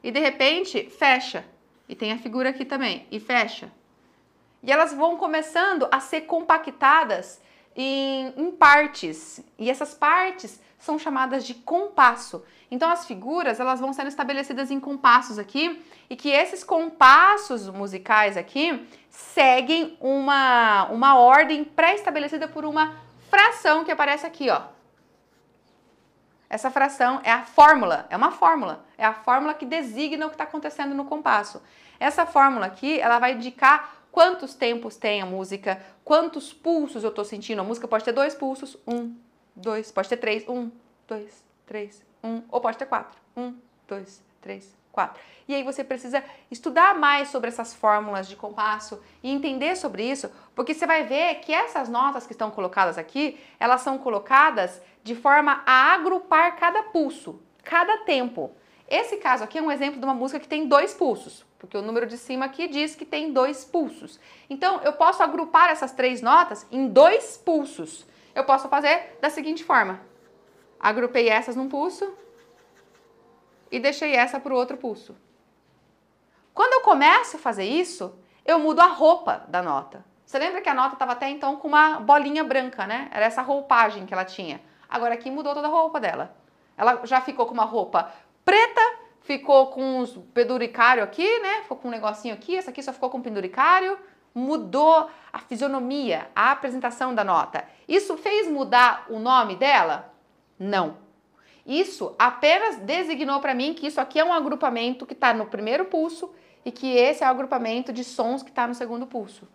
E de repente, fecha. E tem a figura aqui também, e fecha. E elas vão começando a ser compactadas em partes. E essas partes são chamadas de compasso. Então as figuras, elas vão sendo estabelecidas em compassos aqui, e que esses compassos musicais aqui seguem uma ordem pré-estabelecida por uma fração que aparece aqui, ó. Essa fração é a fórmula, é uma fórmula. É a fórmula que designa o que está acontecendo no compasso. Essa fórmula aqui, ela vai indicar quantos tempos tem a música, quantos pulsos eu estou sentindo. A música pode ter 2 pulsos, 1, 2, pode ter 3, 1, 2, 3, 1, ou pode ter 4, 1, 2, 3, 4. E aí você precisa estudar mais sobre essas fórmulas de compasso e entender sobre isso, porque você vai ver que essas notas que estão colocadas aqui, elas são colocadas de forma a agrupar cada pulso, cada tempo. Esse caso aqui é um exemplo de uma música que tem 2 pulsos, porque o número de cima aqui diz que tem 2 pulsos. Então, eu posso agrupar essas 3 notas em 2 pulsos. Eu posso fazer da seguinte forma. Agrupei essas num pulso e deixei essa para o outro pulso. Quando eu começo a fazer isso, eu mudo a roupa da nota. Você lembra que a nota estava até então com uma bolinha branca, né? Era essa roupagem que ela tinha. Agora aqui mudou toda a roupa dela. Ela já ficou com uma roupa preta, ficou com uns penduricário aqui, né? Ficou com um negocinho aqui, essa aqui só ficou com penduricário. Mudou a fisionomia, a apresentação da nota. Isso fez mudar o nome dela? Não. Isso apenas designou para mim que isso aqui é um agrupamento que está no primeiro pulso e que esse é o agrupamento de sons que está no segundo pulso.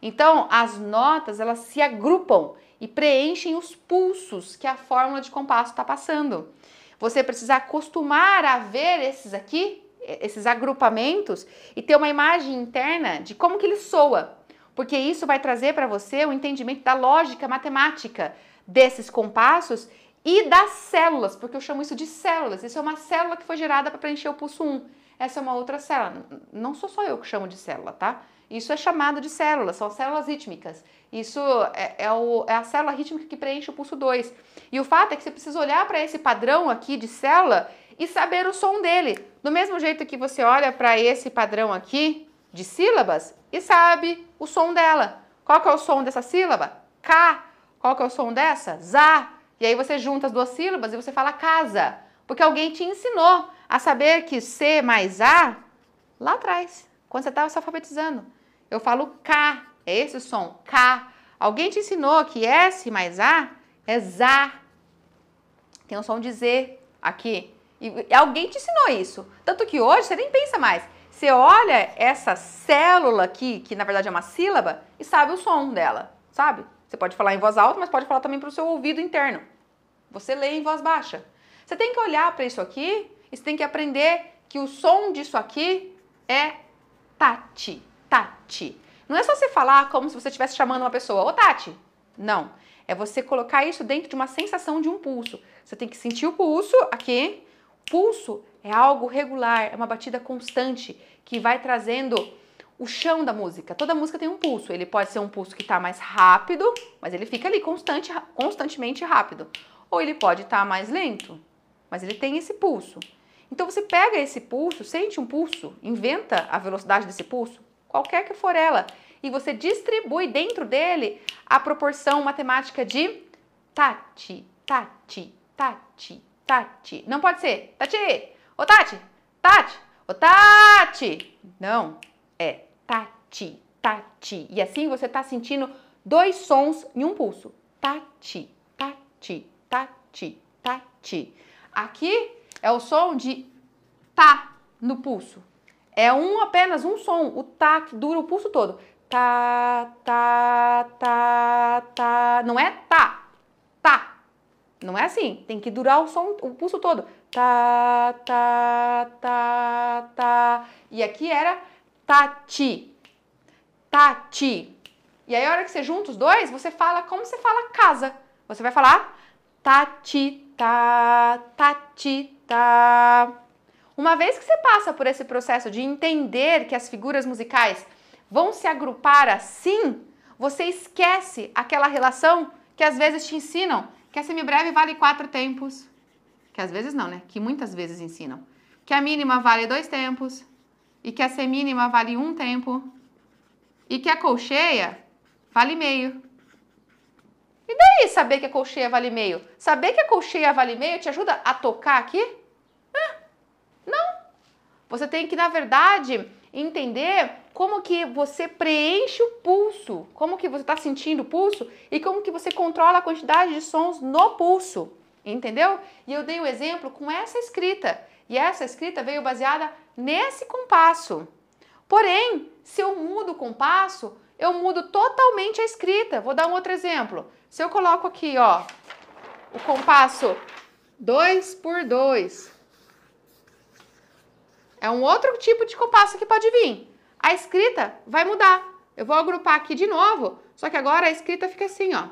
Então, as notas, elas se agrupam e preenchem os pulsos que a fórmula de compasso está passando. Você precisa acostumar a ver esses aqui, esses agrupamentos, e ter uma imagem interna de como que ele soa, porque isso vai trazer para você o entendimento da lógica matemática desses compassos e das células, porque eu chamo isso de células. Isso é uma célula que foi gerada para preencher o pulso 1. Essa é uma outra célula. Não sou só eu que chamo de célula, tá? Isso é chamado de células, são células rítmicas. Isso é a célula rítmica que preenche o pulso 2. E o fato é que você precisa olhar para esse padrão aqui de célula e saber o som dele. Do mesmo jeito que você olha para esse padrão aqui de sílabas e sabe o som dela. Qual que é o som dessa sílaba? K. Qual que é o som dessa? Zá. E aí você junta as duas sílabas e você fala casa. Porque alguém te ensinou a saber que C mais A lá atrás, quando você estava se alfabetizando. Eu falo K, é esse o som, K. Alguém te ensinou que S mais A é Zá. Tem um som de Z aqui. E alguém te ensinou isso. Tanto que hoje você nem pensa mais. Você olha essa célula aqui, que na verdade é uma sílaba, e sabe o som dela, sabe? Você pode falar em voz alta, mas pode falar também para o seu ouvido interno. Você lê em voz baixa. Você tem que olhar para isso aqui e você tem que aprender que o som disso aqui é Tati. Tati. Não é só você falar como se você estivesse chamando uma pessoa, ô Tati. Não. É você colocar isso dentro de uma sensação de um pulso. Você tem que sentir o pulso aqui. Pulso é algo regular, é uma batida constante que vai trazendo o chão da música. Toda música tem um pulso. Ele pode ser um pulso que está mais rápido, mas ele fica ali constantemente rápido. Ou ele pode estar mais lento, mas ele tem esse pulso. Então você pega esse pulso, sente um pulso, inventa a velocidade desse pulso, qualquer que for ela, e você distribui dentro dele a proporção matemática de Tati, Tati, Tati, Tati. Não pode ser Tati, ô Tati, Tati, ô Tati. Não, é Tati, Tati. E assim você está sentindo dois sons em um pulso. Tati, Tati, Tati, Tati. Aqui é o som de tá no pulso. É apenas um som, o tá que dura o pulso todo. Tá, tá, tá, tá. Não é tá, tá. Não é assim. Tem que durar o som, o pulso todo. Tá, tá, tá, tá. E aqui era tati, tati. E aí a hora que você junta os dois, você fala como você fala casa. Você vai falar tati, tá, tati, tá. Uma vez que você passa por esse processo de entender que as figuras musicais vão se agrupar assim, você esquece aquela relação que às vezes te ensinam, que a semibreve vale 4 tempos, que às vezes não, né? Que muitas vezes ensinam, que a mínima vale 2 tempos, e que a semínima vale 1 tempo, e que a colcheia vale meio. E daí saber que a colcheia vale meio? Saber que a colcheia vale meio te ajuda a tocar aqui? Não. Você tem que, na verdade, entender como que você preenche o pulso, como que você está sentindo o pulso e como que você controla a quantidade de sons no pulso, entendeu? E eu dei o exemplo com essa escrita, e essa escrita veio baseada nesse compasso. Porém, se eu mudo o compasso, eu mudo totalmente a escrita. Vou dar um outro exemplo. Se eu coloco aqui, ó, o compasso 2x2, é um outro tipo de compasso que pode vir. A escrita vai mudar. Eu vou agrupar aqui de novo, só que agora a escrita fica assim, ó.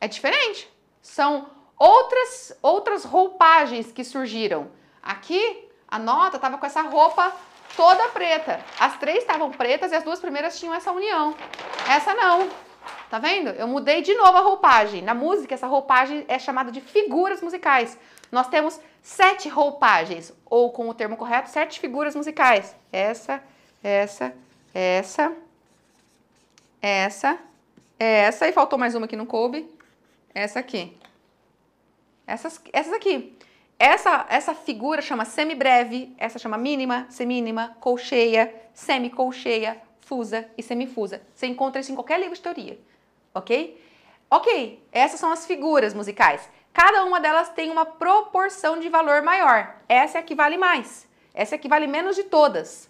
É diferente. São outras roupagens que surgiram. Aqui, a nota estava com essa roupa toda preta. As 3 estavam pretas e as 2 primeiras tinham essa união. Essa não. Tá vendo? Eu mudei de novo a roupagem. Na música, essa roupagem é chamada de figuras musicais. Nós temos 7 roupagens, ou com o termo correto, 7 figuras musicais. Essa, essa, e faltou mais uma que não coube, essa aqui. Essas aqui. Essa figura chama semibreve, essa chama mínima, semínima, colcheia, semicolcheia, fusa e semifusa. Você encontra isso em qualquer livro de teoria, ok? Ok, essas são as figuras musicais. Cada uma delas tem uma proporção de valor maior. Essa é a que vale mais. Essa é a que vale menos de todas.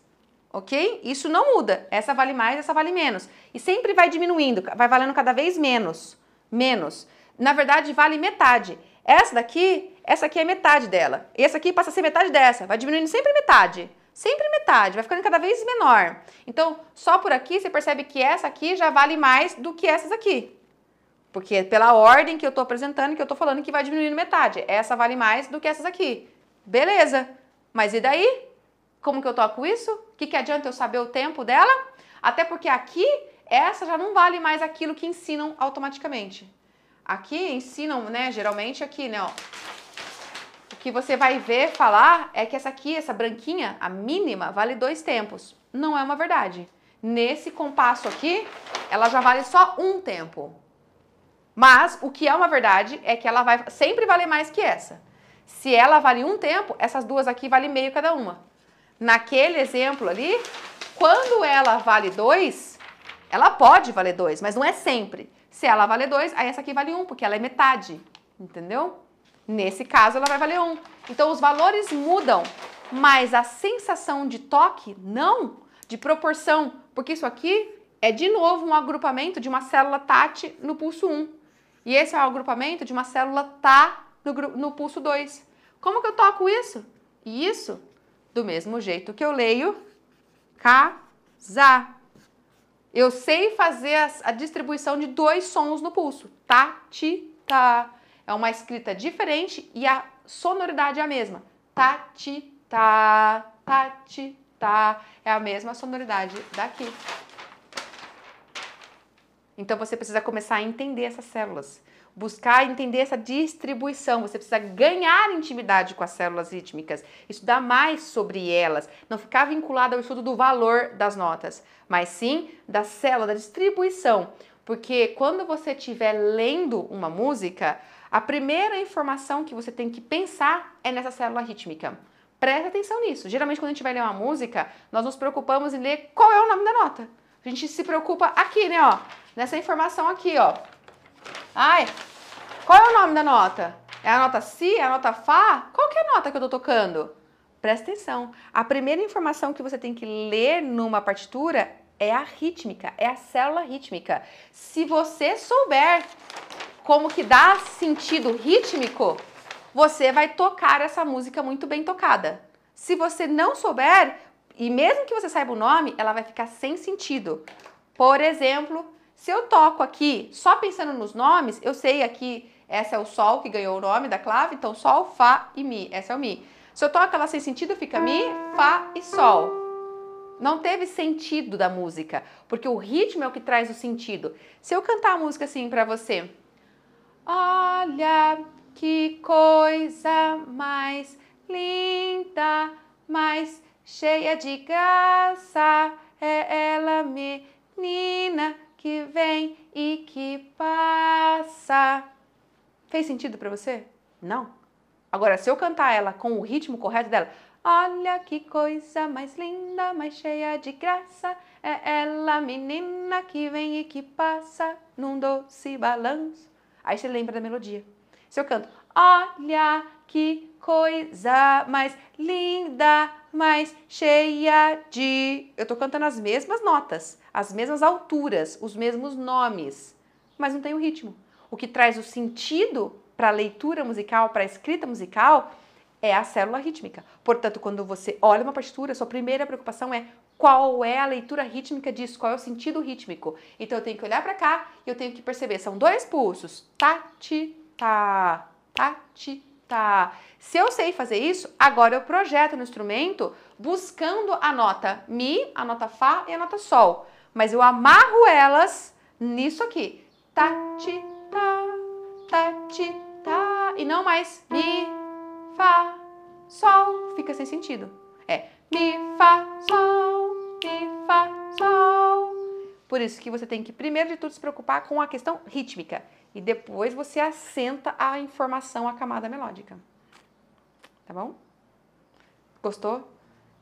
Ok? Isso não muda. Essa vale mais, essa vale menos. E sempre vai diminuindo, vai valendo cada vez menos. Menos. Na verdade, vale metade. Essa aqui é metade dela. E essa aqui passa a ser metade dessa. Vai diminuindo sempre metade. Sempre metade. Vai ficando cada vez menor. Então, só por aqui você percebe que essa aqui já vale mais do que essas aqui. Porque é pela ordem que eu estou apresentando, que eu estou falando que vai diminuindo metade. Essa vale mais do que essas aqui. Beleza. Mas e daí? Como que eu toco isso? O que adianta eu saber o tempo dela? Até porque aqui, essa já não vale mais aquilo que ensinam automaticamente. Aqui ensinam, né, geralmente aqui, né, ó. O que você vai ver falar é que essa aqui, essa branquinha, a mínima, vale 2 tempos. Não é uma verdade. Nesse compasso aqui, ela já vale só 1 tempo. Mas o que é uma verdade é que ela vai sempre valer mais que essa. Se ela vale 1 tempo, essas duas aqui valem meio cada uma. Naquele exemplo ali, quando ela vale 2, ela pode valer 2, mas não é sempre. Se ela vale 2, aí essa aqui vale 1, porque ela é metade, entendeu? Nesse caso, ela vai valer 1. Então, os valores mudam, mas a sensação de toque, não, de proporção, porque isso aqui é, de novo, um agrupamento de uma célula TAT no pulso 1. E esse é o agrupamento de uma célula Tá no pulso 2. Como que eu toco isso? Isso, do mesmo jeito que eu leio, casa. Eu sei fazer a distribuição de 2 sons no pulso. Tá, ti, tá. É uma escrita diferente e a sonoridade é a mesma. Tá, ti, tá, tá, ti, tá. É a mesma sonoridade daqui. Então, você precisa começar a entender essas células, buscar entender essa distribuição, você precisa ganhar intimidade com as células rítmicas, estudar mais sobre elas, não ficar vinculado ao estudo do valor das notas, mas sim da célula, da distribuição, porque quando você estiver lendo uma música, a primeira informação que você tem que pensar é nessa célula rítmica. Presta atenção nisso. Geralmente, quando a gente vai ler uma música, nós nos preocupamos em ler qual é o nome da nota. A gente se preocupa aqui, né, ó, nessa informação aqui, ó. Ai, qual é o nome da nota? É a nota Si? É a nota Fá? Qual que é a nota que eu tô tocando? Presta atenção. A primeira informação que você tem que ler numa partitura é a rítmica, é a célula rítmica. Se você souber como que dá sentido rítmico, você vai tocar essa música muito bem tocada. Se você não souber, e mesmo que você saiba o nome, ela vai ficar sem sentido. Por exemplo, se eu toco aqui, só pensando nos nomes, eu sei aqui, essa é o Sol que ganhou o nome da clave, então Sol, Fá e Mi, essa é o Mi. Se eu toco ela sem sentido, fica Mi, Fá e Sol. Não teve sentido da música, porque o ritmo é o que traz o sentido. Se eu cantar a música assim pra você, olha que coisa mais linda, mais cheia de graça, é ela, menina, que vem e que passa. Fez sentido pra você? Não. Agora, se eu cantar ela com o ritmo correto dela, olha que coisa mais linda, mais cheia de graça, é ela, menina, que vem e que passa num doce balanço. Aí você lembra da melodia. Se eu canto, olha que coisa mais linda, mais cheia de... Eu tô cantando as mesmas notas, as mesmas alturas, os mesmos nomes, mas não tem o ritmo. O que traz o sentido para a leitura musical, para a escrita musical, é a célula rítmica. Portanto, quando você olha uma partitura, sua primeira preocupação é qual é a leitura rítmica disso, qual é o sentido rítmico. Então, eu tenho que olhar para cá e eu tenho que perceber, são 2 pulsos, tá, ti, tá, tá, ti, tá. Se eu sei fazer isso, agora eu projeto no instrumento buscando a nota Mi, a nota Fá e a nota Sol. Mas eu amarro elas nisso aqui. Tá, ti, tá, tá, ti, tá. E não mais Mi, Fá, Sol. Fica sem sentido. É Mi, Fá, Sol, Mi, Por isso que você tem que, primeiro de tudo, se preocupar com a questão rítmica. E depois você assenta a informação, a camada melódica. Tá bom? Gostou?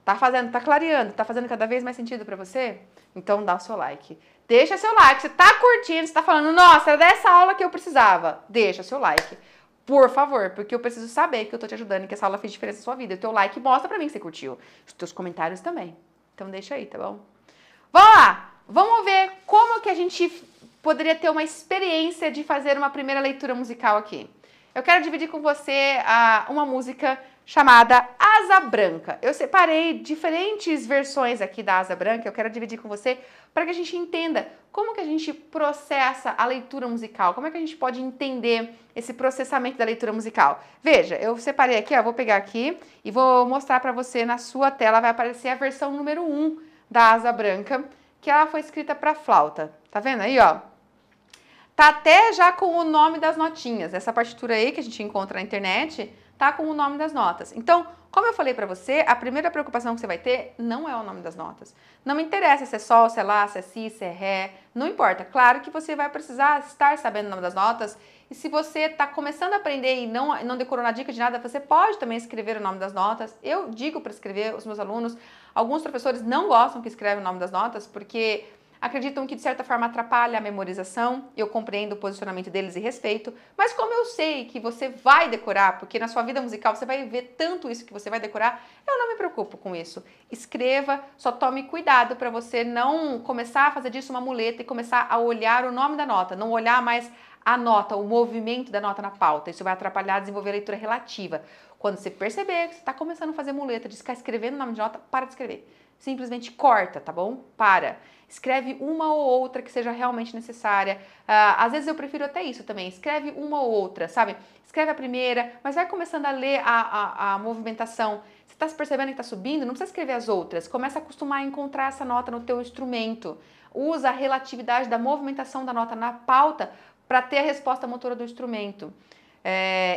Tá clareando, tá fazendo cada vez mais sentido pra você? Então dá o seu like. Deixa seu like. Você tá curtindo, você tá falando, nossa, era dessa aula que eu precisava. Deixa seu like. Por favor, porque eu preciso saber que eu tô te ajudando e que essa aula fez diferença na sua vida. O teu like mostra pra mim que você curtiu. Os teus comentários também. Então deixa aí, tá bom? Vamos lá! Vamos ver como que a gente poderia ter uma experiência de fazer uma primeira leitura musical aqui. Eu quero dividir com você uma música chamada Asa Branca. Eu separei diferentes versões aqui da Asa Branca, eu quero dividir com você para que a gente entenda como que a gente processa a leitura musical, como é que a gente pode entender esse processamento da leitura musical. Veja, eu separei aqui, ó, vou pegar aqui e vou mostrar para você na sua tela, vai aparecer a versão número 1 da Asa Branca, que ela foi escrita para flauta. Tá vendo aí, ó? Tá até já com o nome das notinhas. Essa partitura aí que a gente encontra na internet tá com o nome das notas. Então, como eu falei pra você, a primeira preocupação que você vai ter não é o nome das notas. Não me interessa se é sol, se é lá, se é si, se é ré, não importa. Claro que você vai precisar estar sabendo o nome das notas. E se você tá começando a aprender e não decorou na dica de nada, você pode também escrever o nome das notas. Eu digo para escrever os meus alunos. Alguns professores não gostam que escrevem o nome das notas porque acreditam que de certa forma atrapalha a memorização. Eu compreendo o posicionamento deles e respeito, mas como eu sei que você vai decorar, porque na sua vida musical você vai ver tanto isso que você vai decorar, eu não me preocupo com isso. Escreva, só tome cuidado para você não começar a fazer disso uma muleta e começar a olhar o nome da nota, não olhar mais a nota, o movimento da nota na pauta. Isso vai atrapalhar a desenvolver a leitura relativa. Quando você perceber que você está começando a fazer muleta de ficar escrevendo o nome de nota, para de escrever. Simplesmente corta, tá bom? Para. Escreve uma ou outra que seja realmente necessária. Às vezes eu prefiro até isso também. Escreve uma ou outra, sabe? Escreve a primeira, mas vai começando a ler a movimentação. Você está se percebendo que está subindo? Não precisa escrever as outras. Começa a acostumar a encontrar essa nota no teu instrumento. Usa a relatividade da movimentação da nota na pauta para ter a resposta motora do instrumento.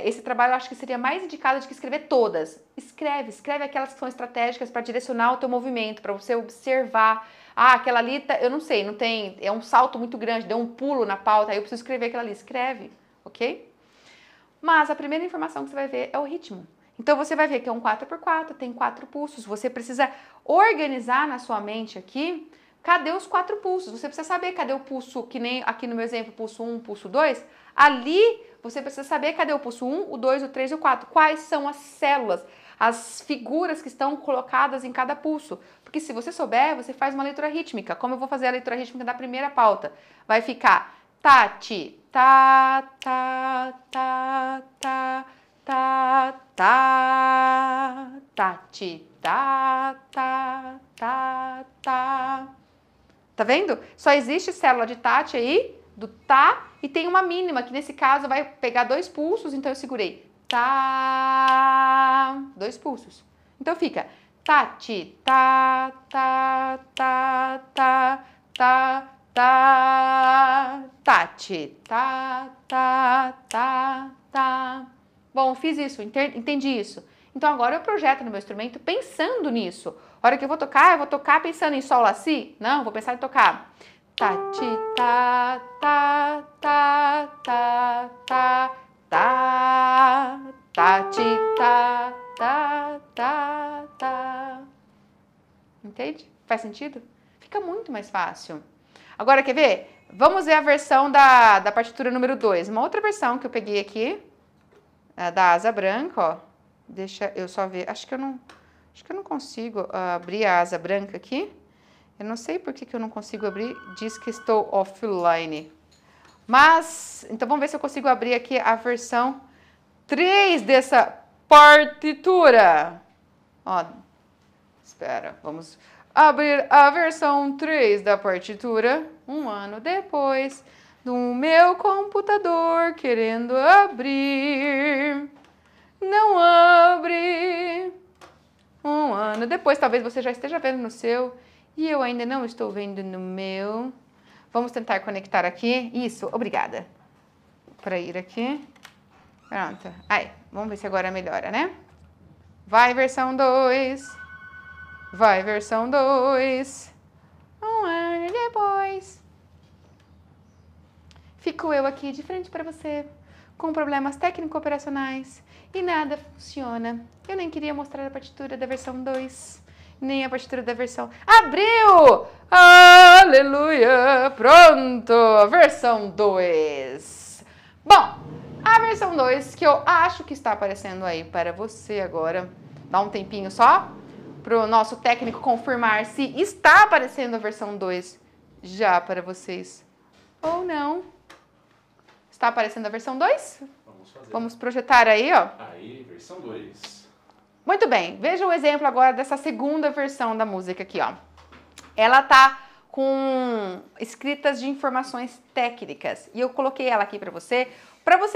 Esse trabalho eu acho que seria mais indicado de que escrever todas. Escreve aquelas que são estratégicas para direcionar o teu movimento, para você observar. Ah, aquela ali, eu não sei, não tem, é um salto muito grande, deu um pulo na pauta, aí eu preciso escrever aquela ali. Escreve, ok? Mas a primeira informação que você vai ver é o ritmo. Então você vai ver que é um 4x4, tem 4 pulsos. Você precisa organizar na sua mente aqui, cadê os 4 pulsos? Você precisa saber cadê o pulso, que nem aqui no meu exemplo, pulso 1, pulso 2. Ali você precisa saber cadê o pulso 1, o 2, o 3 e o 4. Quais são as células, as figuras que estão colocadas em cada pulso. Porque se você souber, você faz uma leitura rítmica. Como eu vou fazer a leitura rítmica da primeira pauta? Vai ficar tá, ti, tá, tá, tá, tá, tá, tá, tá, ti, tá, tá, tá, tá. Tá vendo? Só existe célula de tati aí, do tá, e tem uma mínima, que nesse caso vai pegar 2 pulsos, então eu segurei. Tá, 2 pulsos. Então fica tati, tá, tá, tá, tá, tá, tá, tati, tá, tá, tá, tá. Bom, fiz isso, entendi isso. Então agora eu projeto no meu instrumento pensando nisso. A hora que eu vou tocar pensando em sol, lá, si? Não, vou pensar em tocar. Tati, tá, tá, tá, tá, tá, tá, tati, tá, tá, tá, tá. Entende? Faz sentido? Fica muito mais fácil. Agora, quer ver? Vamos ver a versão da partitura número 2. Uma outra versão que eu peguei aqui, da Asa Branca, ó. Deixa eu só ver. Acho que eu não consigo abrir a Asa Branca aqui. Eu não sei por que eu não consigo abrir. Diz que estou offline. Mas, então vamos ver se eu consigo abrir aqui a versão 3 dessa partitura. Ó, espera, vamos abrir a versão 3 da partitura. Um ano depois, do meu computador querendo abrir. Não abre. Um ano depois, talvez você já esteja vendo no seu. E eu ainda não estou vendo no meu. Vamos tentar conectar aqui. Isso, obrigada. Para ir aqui. Pronto. Aí, vamos ver se agora melhora, né? Vai, versão 2. Vai, versão 2. Um ano depois. Fico eu aqui de frente para você, com problemas técnico-operacionais e nada funciona. Eu nem queria mostrar a partitura da versão 2, nem a partitura da versão... Abriu! Aleluia! Pronto! Versão 2. Bom, a versão 2 que eu acho que está aparecendo aí para você agora. Dá um tempinho só para o nosso técnico confirmar se está aparecendo a versão 2 já para vocês ou não. Está aparecendo a versão 2? Vamos fazer. Vamos projetar aí, ó. Aí, versão 2. Muito bem, veja o exemplo agora dessa segunda versão da música aqui, ó. Ela tá com escritas de informações técnicas e eu coloquei ela aqui para você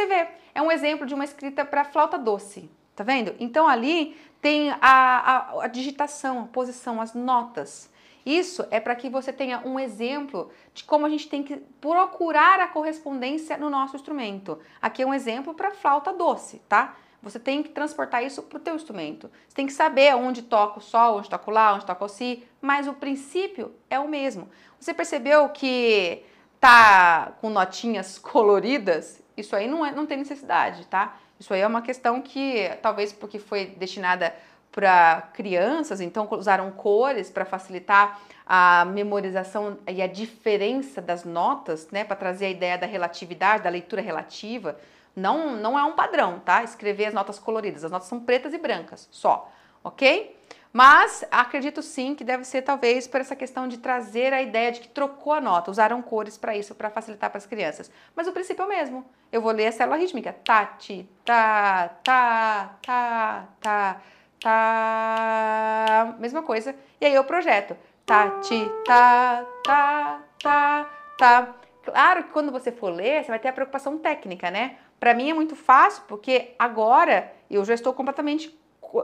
ver. É um exemplo de uma escrita para flauta doce, tá vendo? Então ali tem a digitação, a posição, as notas. Isso é para que você tenha um exemplo de como a gente tem que procurar a correspondência no nosso instrumento. Aqui é um exemplo para flauta doce, tá? Você tem que transportar isso para o teu instrumento. Você tem que saber onde toca o sol, onde toca o lá, onde toca o si, mas o princípio é o mesmo. Você percebeu que tá com notinhas coloridas? Isso aí não tem necessidade, tá? Isso aí é uma questão que talvez porque foi destinada para crianças, então usaram cores para facilitar a memorização e a diferença das notas, né, para trazer a ideia da relatividade, da leitura relativa. Não é um padrão, tá? Escrever as notas coloridas, as notas são pretas e brancas, só, ok? Mas acredito sim que deve ser talvez por essa questão de trazer a ideia de que trocou a nota, usaram cores para isso, para facilitar para as crianças. Mas o princípio é o mesmo. Eu vou ler a célula rítmica. Tá, ti, tá, tá, tá, tá, tá. Mesma coisa. E aí eu projeto. Tá, ti, tá, tá, tá, tá. Claro que quando você for ler, você vai ter a preocupação técnica, né? Para mim é muito fácil, porque agora eu já estou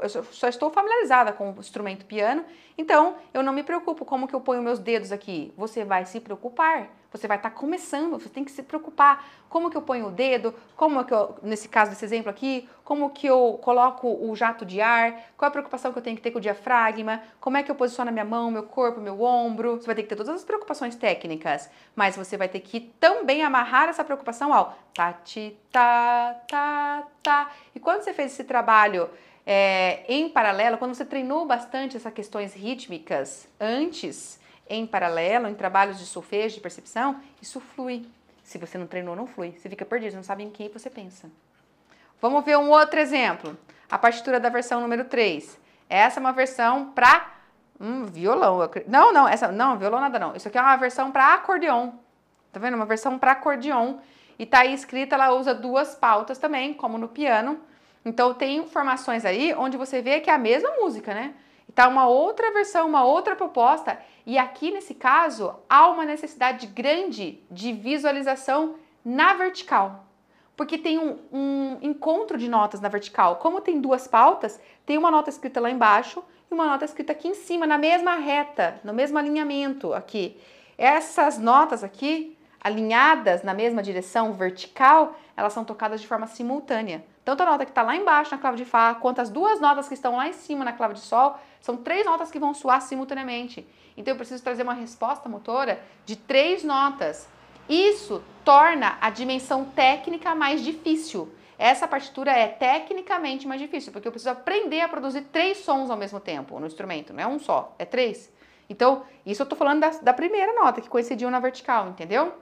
eu só estou familiarizada com o instrumento piano, então eu não me preocupo como que eu ponho meus dedos aqui. Você vai se preocupar, você vai estar começando, você tem que se preocupar. Como que eu ponho o dedo, como que eu, nesse caso desse exemplo aqui, como que eu coloco o jato de ar, qual a preocupação que eu tenho que ter com o diafragma, como é que eu posiciono a minha mão, meu corpo, meu ombro. Você vai ter que ter todas as preocupações técnicas, mas você vai ter que também amarrar essa preocupação ao tá, ti, tá, tá, tá. E quando você fez esse trabalho em paralelo, quando você treinou bastante essas questões rítmicas antes, em paralelo, em trabalhos de solfejo, de percepção, isso flui. Se você não treinou, não flui. Você fica perdido, não sabe em quem você pensa. Vamos ver um outro exemplo. A partitura da versão número 3. Essa é uma versão para violão. Não, violão nada não. Isso aqui é uma versão para acordeon. Tá vendo? Uma versão para acordeon. E tá aí escrita, ela usa duas pautas também, como no piano. Então tem informações aí onde você vê que é a mesma música, né? E tá uma outra versão, uma outra proposta. E aqui nesse caso há uma necessidade grande de visualização na vertical. Porque tem um encontro de notas na vertical. Como tem duas pautas, tem uma nota escrita lá embaixo e uma nota escrita aqui em cima, na mesma reta, no mesmo alinhamento aqui. Essas notas aqui, alinhadas na mesma direção vertical, elas são tocadas de forma simultânea. Tanto a nota que está lá embaixo na clave de Fá, quanto as duas notas que estão lá em cima na clave de Sol, são três notas que vão soar simultaneamente. Então eu preciso trazer uma resposta motora de três notas. Isso torna a dimensão técnica mais difícil. Essa partitura é tecnicamente mais difícil, porque eu preciso aprender a produzir três sons ao mesmo tempo no instrumento, não é um só, é três. Então, isso eu estou falando da primeira nota, que coincidiu na vertical, entendeu?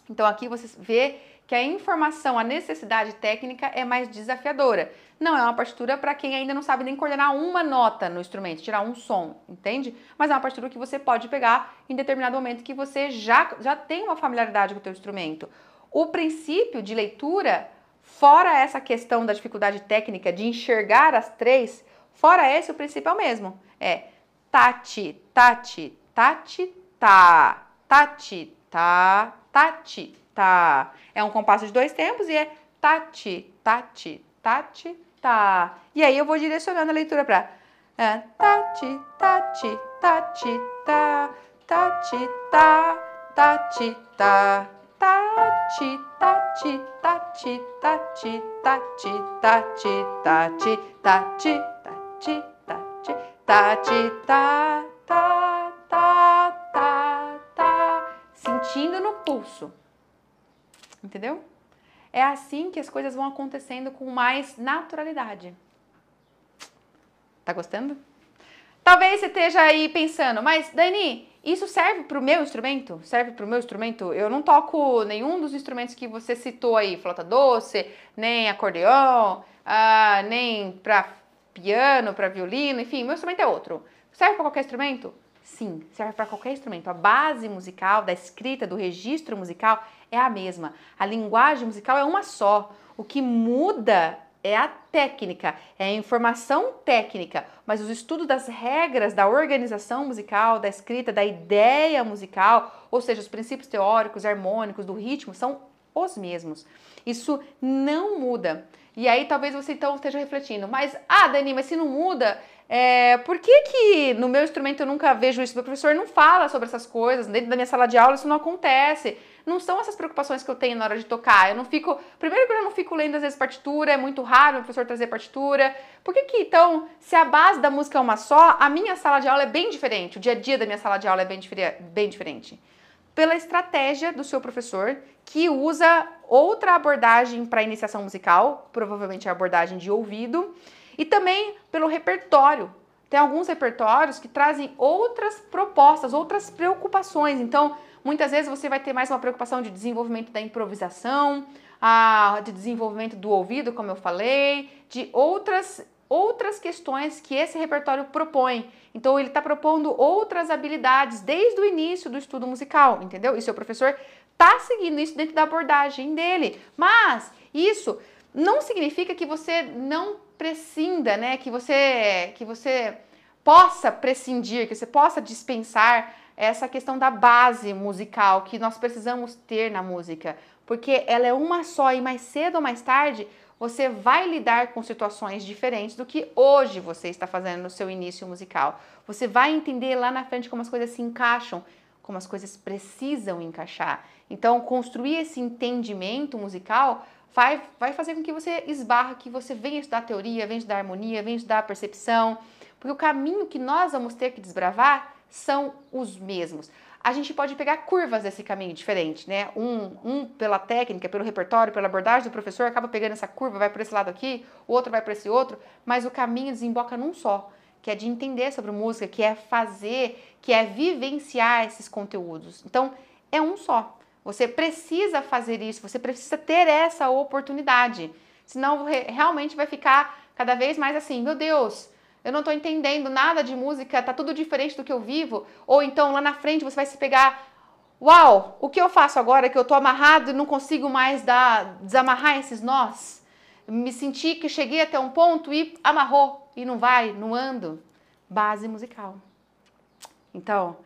Então aqui você vê que a informação, a necessidade técnica é mais desafiadora. Não é uma partitura para quem ainda não sabe nem coordenar uma nota no instrumento, tirar um som, entende? Mas é uma partitura que você pode pegar em determinado momento que você já tem uma familiaridade com o teu instrumento. O princípio de leitura, fora essa questão da dificuldade técnica de enxergar as três, fora esse, o princípio é o mesmo. É tati, tati, tati, tá, tati, tá, tati, tá. É um compasso de dois tempos e é tati, tati, tati, tá. E aí eu vou direcionando a leitura para tati, tati, tati, tá, tati, tá, tati, tá, tati, tati, tati, tati, tati, tati, tati, tati, tati, tati, tati, tá, tá, tá, tá, tá. Sentindo no pulso. Entendeu? É assim que as coisas vão acontecendo com mais naturalidade. Tá gostando? Talvez você esteja aí pensando, mas Dani, isso serve para o meu instrumento? Serve para o meu instrumento? Eu não toco nenhum dos instrumentos que você citou aí, flauta doce, nem acordeão, nem para piano, para violino, enfim, meu instrumento é outro. Serve para qualquer instrumento? Sim, serve para qualquer instrumento. A base musical, da escrita, do registro musical é a mesma. A linguagem musical é uma só. O que muda é a técnica, é a informação técnica, mas os estudos das regras da organização musical, da escrita, da ideia musical, ou seja, os princípios teóricos, harmônicos, do ritmo, são os mesmos. Isso não muda. E aí talvez você então esteja refletindo, mas, Dani, mas se não muda, por que no meu instrumento eu nunca vejo isso? Meu professor não fala sobre essas coisas, dentro da minha sala de aula isso não acontece. Não são essas preocupações que eu tenho na hora de tocar. Eu não fico... Primeiro que eu não fico lendo às vezes partitura, é muito raro o professor trazer partitura. Por que então, se a base da música é uma só, a minha sala de aula é bem diferente, o dia a dia da minha sala de aula é bem diferente? Pela estratégia do seu professor, que usa outra abordagem para iniciação musical, provavelmente a abordagem de ouvido, e também pelo repertório. Tem alguns repertórios que trazem outras propostas, outras preocupações. Então, muitas vezes você vai ter mais uma preocupação de desenvolvimento da improvisação, de desenvolvimento do ouvido, como eu falei, de outras questões que esse repertório propõe. Então, ele está propondo outras habilidades desde o início do estudo musical, entendeu? E seu professor está seguindo isso dentro da abordagem dele. Mas isso não significa que você não prescinda, né? Que você possa prescindir, que você possa dispensar essa questão da base musical que nós precisamos ter na música. Porque ela é uma só e mais cedo ou mais tarde você vai lidar com situações diferentes do que hoje você está fazendo no seu início musical. Você vai entender lá na frente como as coisas se encaixam, como as coisas precisam encaixar. Então, construir esse entendimento musical vai fazer com que você esbarre, que você venha estudar teoria, venha estudar harmonia, venha estudar percepção, porque o caminho que nós vamos ter que desbravar são os mesmos. A gente pode pegar curvas desse caminho diferente, né? Um pela técnica, pelo repertório, pela abordagem do professor, acaba pegando essa curva, vai para esse lado aqui, o outro vai para esse outro, mas o caminho desemboca num só, que é de entender sobre música, que é fazer, que é vivenciar esses conteúdos. Então, é um só. Você precisa fazer isso, você precisa ter essa oportunidade. Senão, realmente vai ficar cada vez mais assim, meu Deus, eu não estou entendendo nada de música, tá tudo diferente do que eu vivo. Ou então, lá na frente, você vai se pegar, uau, o que eu faço agora que eu estou amarrado e não consigo mais desamarrar esses nós? Me senti que cheguei até um ponto e amarrou, e não vai, não ando. Base musical. Então,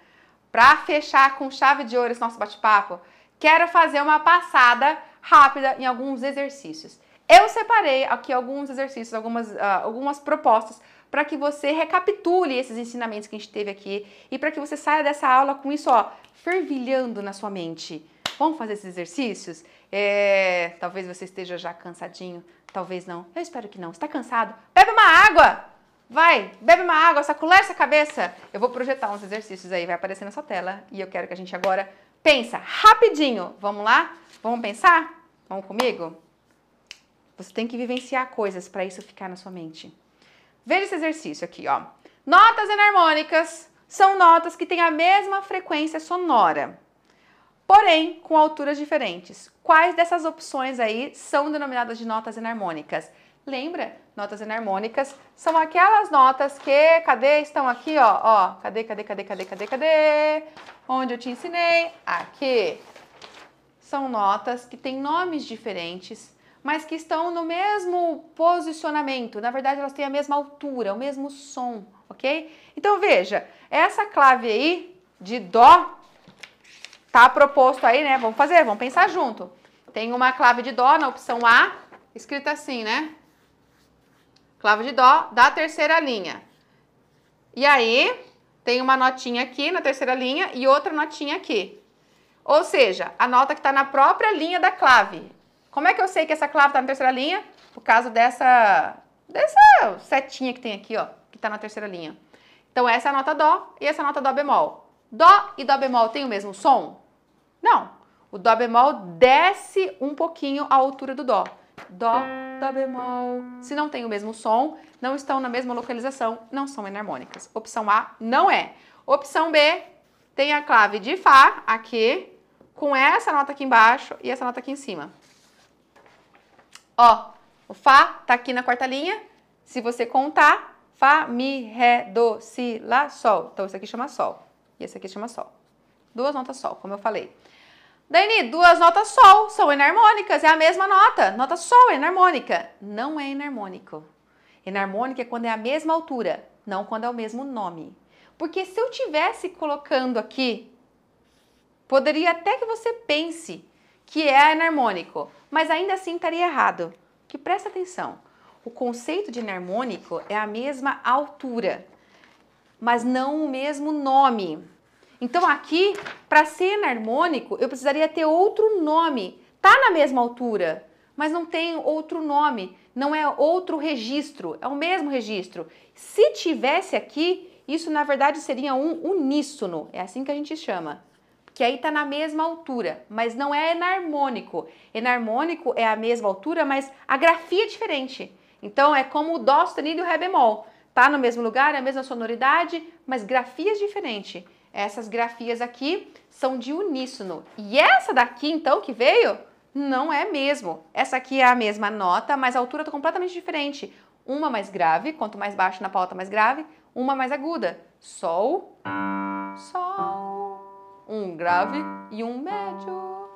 para fechar com chave de ouro esse nosso bate-papo, quero fazer uma passada rápida em alguns exercícios. Eu separei aqui alguns exercícios, algumas propostas para que você recapitule esses ensinamentos que a gente teve aqui e para que você saia dessa aula com isso, fervilhando na sua mente. Vamos fazer esses exercícios? Talvez você esteja já cansadinho, talvez não. Eu espero que não. Você está cansado? Bebe uma água! Vai, bebe uma água, sacudece essa cabeça. Eu vou projetar uns exercícios aí, vai aparecer na sua tela e eu quero que a gente agora pensa rapidinho. Vamos lá? Vamos pensar? Vamos comigo? Você tem que vivenciar coisas para isso ficar na sua mente. Veja esse exercício aqui, ó. Notas enarmônicas são notas que têm a mesma frequência sonora, porém com alturas diferentes. Quais dessas opções aí são denominadas de notas enarmônicas? Lembra? Notas enarmônicas são aquelas notas que... Cadê? Estão aqui, ó. Cadê? Onde eu te ensinei? Aqui. São notas que têm nomes diferentes, mas que estão no mesmo posicionamento. Na verdade, elas têm a mesma altura, o mesmo som, ok? Então, veja, essa clave aí de Dó tá proposto aí, né? Vamos pensar junto. Tem uma clave de Dó na opção A, escrita assim, né? Clave de Dó da terceira linha. E aí, tem uma notinha aqui na terceira linha e outra notinha aqui. Ou seja, a nota que está na própria linha da clave. Como é que eu sei que essa clave está na terceira linha? Por causa dessa setinha que tem aqui, ó, que está na terceira linha. Então, essa é a nota Dó e essa é a nota Dó bemol. Dó e Dó bemol têm o mesmo som? Não. O dó bemol desce um pouquinho a altura do dó. Dó, dó bemol. Se não tem o mesmo som, não estão na mesma localização, não são enarmônicas. Opção A não é. Opção B tem a clave de Fá aqui, com essa nota aqui embaixo e essa nota aqui em cima. Ó, o Fá tá aqui na quarta linha. Se você contar, Fá, Mi, Ré, Dó, Si, Lá, Sol. Então esse aqui chama Sol e esse aqui chama Sol. Duas notas Sol, como eu falei. Dani, duas notas Sol são enarmônicas, é a mesma nota. Nota Sol é enarmônica. Não é enarmônico. Enarmônica é quando é a mesma altura, não quando é o mesmo nome. Porque se eu tivesse colocando aqui, poderia até que você pense que é enarmônico, mas ainda assim estaria errado. Que presta atenção, o conceito de enarmônico é a mesma altura, mas não o mesmo nome. Então aqui, para ser enarmônico, eu precisaria ter outro nome. Tá na mesma altura, mas não tem outro nome, não é outro registro, é o mesmo registro. Se tivesse aqui, isso na verdade seria um uníssono, é assim que a gente chama. Que aí tá na mesma altura, mas não é enarmônico. Enarmônico é a mesma altura, mas a grafia é diferente. Então é como o dó sustenido e o ré bemol. Tá no mesmo lugar, é a mesma sonoridade, mas grafias diferentes. Essas grafias aqui são de uníssono. E essa daqui, então, que veio, não é mesmo. Essa aqui é a mesma nota, mas a altura tá completamente diferente. Uma mais grave, quanto mais baixo na pauta, mais grave. Uma mais aguda. Sol, Sol. Um grave e um médio.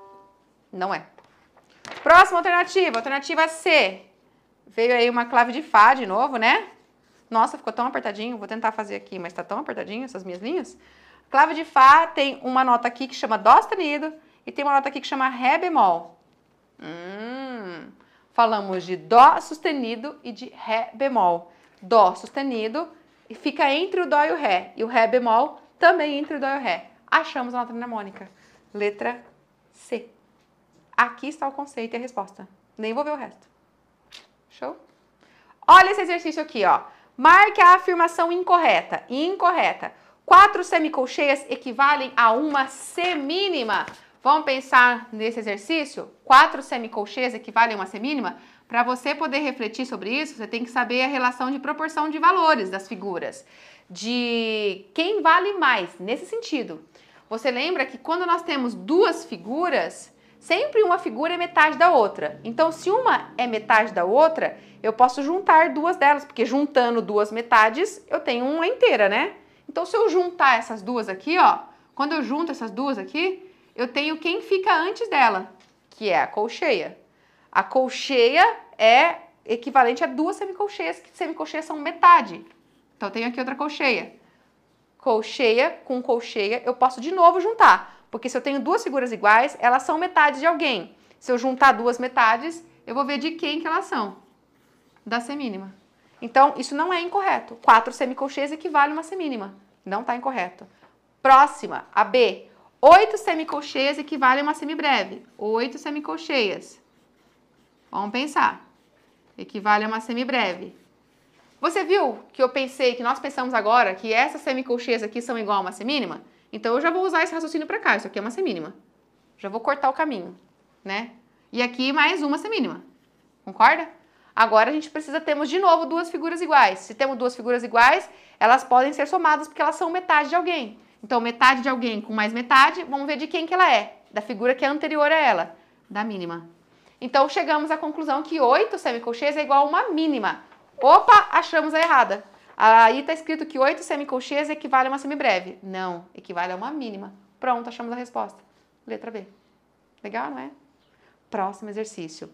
Não é. Próxima alternativa, alternativa C. Veio aí uma clave de Fá de novo, né? Nossa, ficou tão apertadinho. Vou tentar fazer aqui, mas tá tão apertadinho essas minhas linhas. Clave de Fá tem uma nota aqui que chama Dó sustenido e tem uma nota aqui que chama Ré bemol. Falamos de Dó sustenido e de Ré bemol. Dó sustenido e fica entre o Dó e o Ré bemol também entre o Dó e o Ré. Achamos a nota enarmônica. Letra C. Aqui está o conceito e a resposta. Nem vou ver o resto. Show? Olha esse exercício aqui, ó. Marque a afirmação incorreta. Incorreta. 4 semicolcheias equivalem a uma semínima. Vamos pensar nesse exercício? 4 semicolcheias equivalem a uma semínima? Para você poder refletir sobre isso, você tem que saber a relação de proporção de valores das figuras. De quem vale mais, nesse sentido. Você lembra que quando nós temos duas figuras, sempre uma figura é metade da outra. Então, se uma é metade da outra, eu posso juntar duas delas, porque juntando duas metades, eu tenho uma inteira, né? Então, se eu juntar essas duas aqui, ó, quando eu junto essas duas aqui, eu tenho quem fica antes dela, que é a colcheia. A colcheia é equivalente a duas semicolcheias, que semicolcheias são metade. Então, eu tenho aqui outra colcheia. Colcheia com colcheia, eu posso de novo juntar, porque se eu tenho duas figuras iguais, elas são metade de alguém. Se eu juntar duas metades, eu vou ver de quem que elas são. Da semínima. Então, isso não é incorreto. 4 semicolcheias equivale a uma semínima. Não está incorreto. Próxima, a B. 8 semicolcheias equivale a uma semibreve. 8 semicolcheias. Vamos pensar. Equivale a uma semibreve. Você viu que eu pensei, que nós pensamos agora, que essas semicolcheias aqui são igual a uma semínima? Então, eu já vou usar esse raciocínio para cá. Isso aqui é uma semínima. Já vou cortar o caminho, né? E aqui mais uma semínima. Concorda? Agora a gente precisa termos de novo duas figuras iguais. Se temos duas figuras iguais, elas podem ser somadas porque elas são metade de alguém. Então, metade de alguém com mais metade, vamos ver de quem que ela é. Da figura que é anterior a ela, da mínima. Então, chegamos à conclusão que 8 semicolcheias é igual a uma mínima. Opa, achamos a errada. Aí está escrito que 8 semicolcheias equivale a uma semibreve. Não, equivale a uma mínima. Pronto, achamos a resposta. Letra B. Legal, não é? Próximo exercício.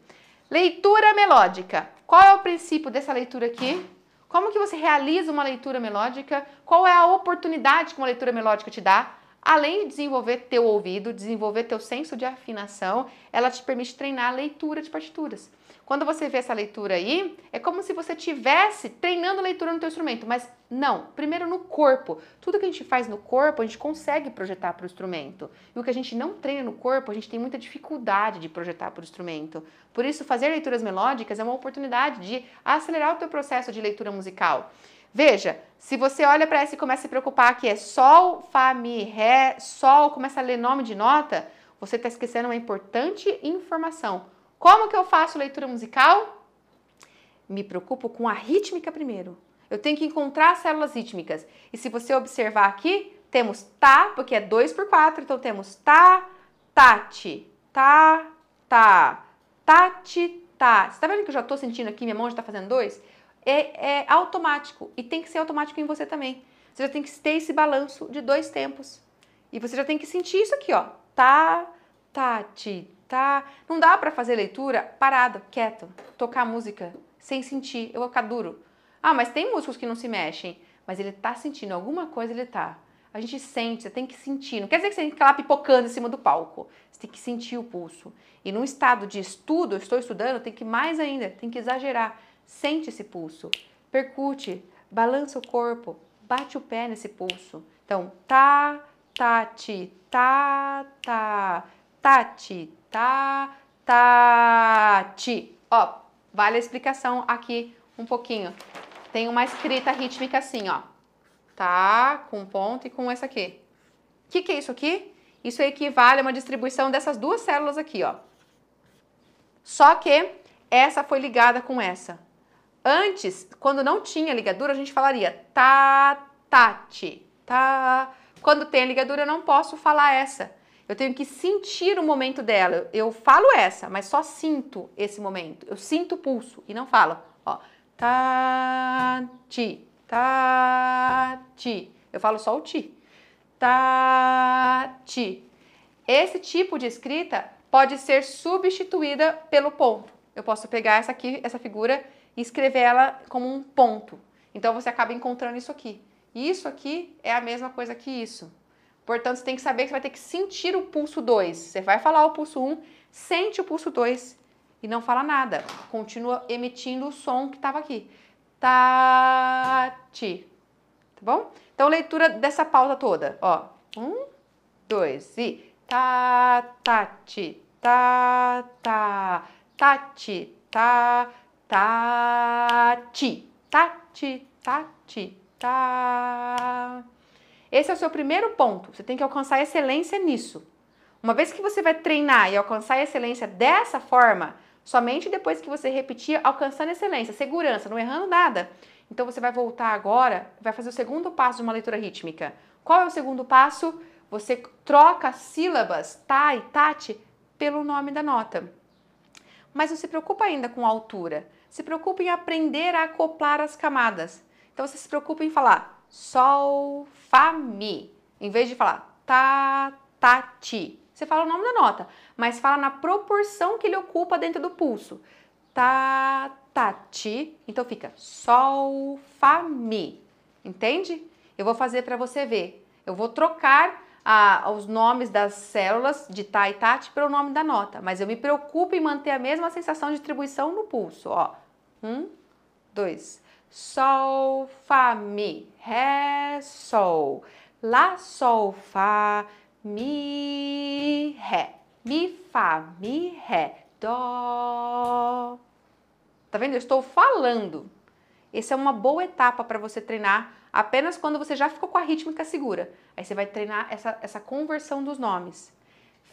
Leitura melódica. Qual é o princípio dessa leitura aqui? Como que você realiza uma leitura melódica? Qual é a oportunidade que uma leitura melódica te dá? Além de desenvolver teu ouvido, desenvolver teu senso de afinação, ela te permite treinar a leitura de partituras. Quando você vê essa leitura aí, é como se você estivesse treinando a leitura no teu instrumento, mas não, primeiro no corpo. Tudo que a gente faz no corpo, a gente consegue projetar para o instrumento. E o que a gente não treina no corpo, a gente tem muita dificuldade de projetar para o instrumento. Por isso, fazer leituras melódicas é uma oportunidade de acelerar o teu processo de leitura musical. Veja, se você olha para essa e começa a se preocupar que é Sol, Fá, Mi, Ré, Sol, começa a ler nome de nota, você está esquecendo uma importante informação. Como que eu faço leitura musical? Me preocupo com a rítmica primeiro. Eu tenho que encontrar as células rítmicas. E se você observar aqui, temos tá, porque é 2 por 4, então temos tá, tati, tá, tá, tati, tá. Você tá vendo que eu já tô sentindo aqui, minha mão já tá fazendo 2? É automático e tem que ser automático em você também. Você já tem que ter esse balanço de 2 tempos. E você já tem que sentir isso aqui, ó. Tá, tati, tá. Não dá pra fazer leitura parado, quieto, tocar música sem sentir. Eu vou ficar duro. Ah, mas tem músicos que não se mexem, mas ele tá sentindo alguma coisa, ele tá. A gente sente, você tem que sentir. Não quer dizer que você tem que ficar lá pipocando em cima do palco. Você tem que sentir o pulso. E num estado de estudo, eu estou estudando, tem que mais ainda, tem que exagerar. Sente esse pulso. Percute, balança o corpo, bate o pé nesse pulso. Então, tá, tati, tá, tá, tati, tá, tati. Ó, vale a explicação aqui um pouquinho. Tem uma escrita rítmica assim, ó. Tá, com ponto e com essa aqui. O que é isso aqui? Isso equivale a uma distribuição dessas duas células aqui, ó. Só que essa foi ligada com essa. Antes, quando não tinha ligadura, a gente falaria tá, tati, tá. Quando tem a ligadura, eu não posso falar essa. Eu tenho que sentir o momento dela. Eu falo essa, mas só sinto esse momento. Eu sinto o pulso e não falo. Ó, tati, tati. Eu falo só o ti. Tati. Esse tipo de escrita pode ser substituída pelo ponto. Eu posso pegar essa aqui, essa figura e escrever ela como um ponto. Então você acaba encontrando isso aqui. E isso aqui é a mesma coisa que isso. Portanto, você tem que saber que você vai ter que sentir o pulso 2. Você vai falar o pulso 1, sente o pulso 2 e não fala nada. Continua emitindo o som que estava aqui. Tati. Tá bom? Então, leitura dessa pauta toda. Ó, 1, 2 e tá, tati, tá, tá, tati, tá, tati, tati, tati, tá. Esse é o seu primeiro ponto. Você tem que alcançar excelência nisso. Uma vez que você vai treinar e alcançar a excelência dessa forma, somente depois que você repetir, alcançando excelência, segurança, não errando nada. Então você vai voltar agora, vai fazer o segundo passo de uma leitura rítmica. Qual é o segundo passo? Você troca as sílabas tá e tati pelo nome da nota. Mas não se preocupa ainda com a altura. Se preocupa em aprender a acoplar as camadas. Então você se preocupa em falar sol, fá, mi. Em vez de falar tá, tá, ti. Você fala o nome da nota, mas fala na proporção que ele ocupa dentro do pulso. Tá, tá, ti. Então fica sol, fá, mi. Entende? Eu vou fazer para você ver. Eu vou trocar os nomes das células de tá e tati pelo nome da nota, mas eu me preocupo em manter a mesma sensação de distribuição no pulso. Ó, 1, 2, sol, fá, mi, ré, sol, lá, sol, fá, mi, ré, mi, fá, mi, ré, dó. Tá vendo? Eu estou falando. Essa é uma boa etapa para você treinar apenas quando você já ficou com a rítmica segura. Aí você vai treinar essa conversão dos nomes.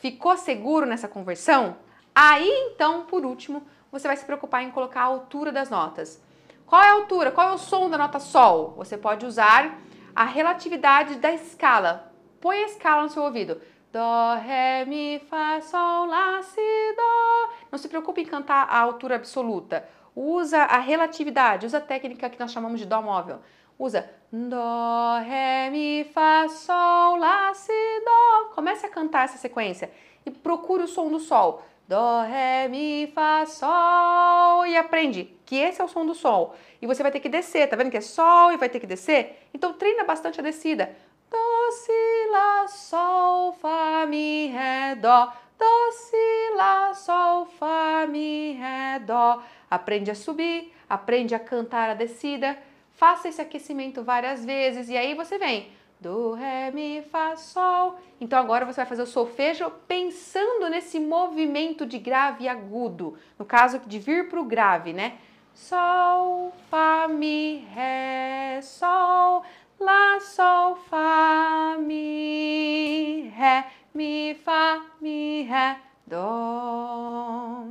Ficou seguro nessa conversão? Aí então, por último, você vai se preocupar em colocar a altura das notas. Qual é a altura? Qual é o som da nota sol? Você pode usar a relatividade da escala. Põe a escala no seu ouvido. Dó, ré, mi, fá, sol, lá, si, dó. Não se preocupe em cantar a altura absoluta. Usa a relatividade, usa a técnica que nós chamamos de dó móvel. Usa dó, ré, mi, fá, sol, lá, si, dó. Comece a cantar essa sequência e procure o som do sol. Dó, ré, mi, fá, sol. E aprende que esse é o som do sol. E você vai ter que descer, tá vendo que é sol e vai ter que descer? Então treina bastante a descida. Dó, si, lá, sol, fá, mi, ré, dó. Dó, si, lá, sol, fá, mi, ré, dó. Aprende a subir, aprende a cantar a descida. Faça esse aquecimento várias vezes e aí você vem. Do, ré, mi, fá, sol. Então agora você vai fazer o solfejo pensando nesse movimento de grave e agudo. No caso de vir para o grave, né? Sol, fá, mi, ré, sol. Lá, sol, fá, mi, ré, mi, fá, mi, ré, dó.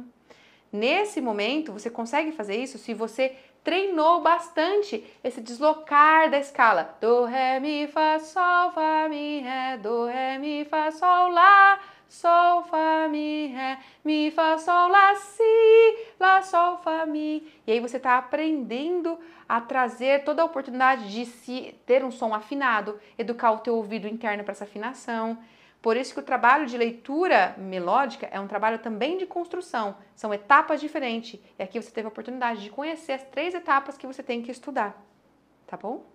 Nesse momento, você consegue fazer isso se você treinou bastante esse deslocar da escala. Do, ré, mi, fá, sol, fá, mi, ré, do, ré, mi, fá, sol, lá, sol, fá, mi, fá, sol, lá, si, lá, sol, fá, mi. E aí você está aprendendo a trazer toda a oportunidade de se ter um som afinado, educar o teu ouvido interno para essa afinação. Por isso que o trabalho de leitura melódica é um trabalho também de construção. São etapas diferentes. E aqui você teve a oportunidade de conhecer as 3 etapas que você tem que estudar. Tá bom?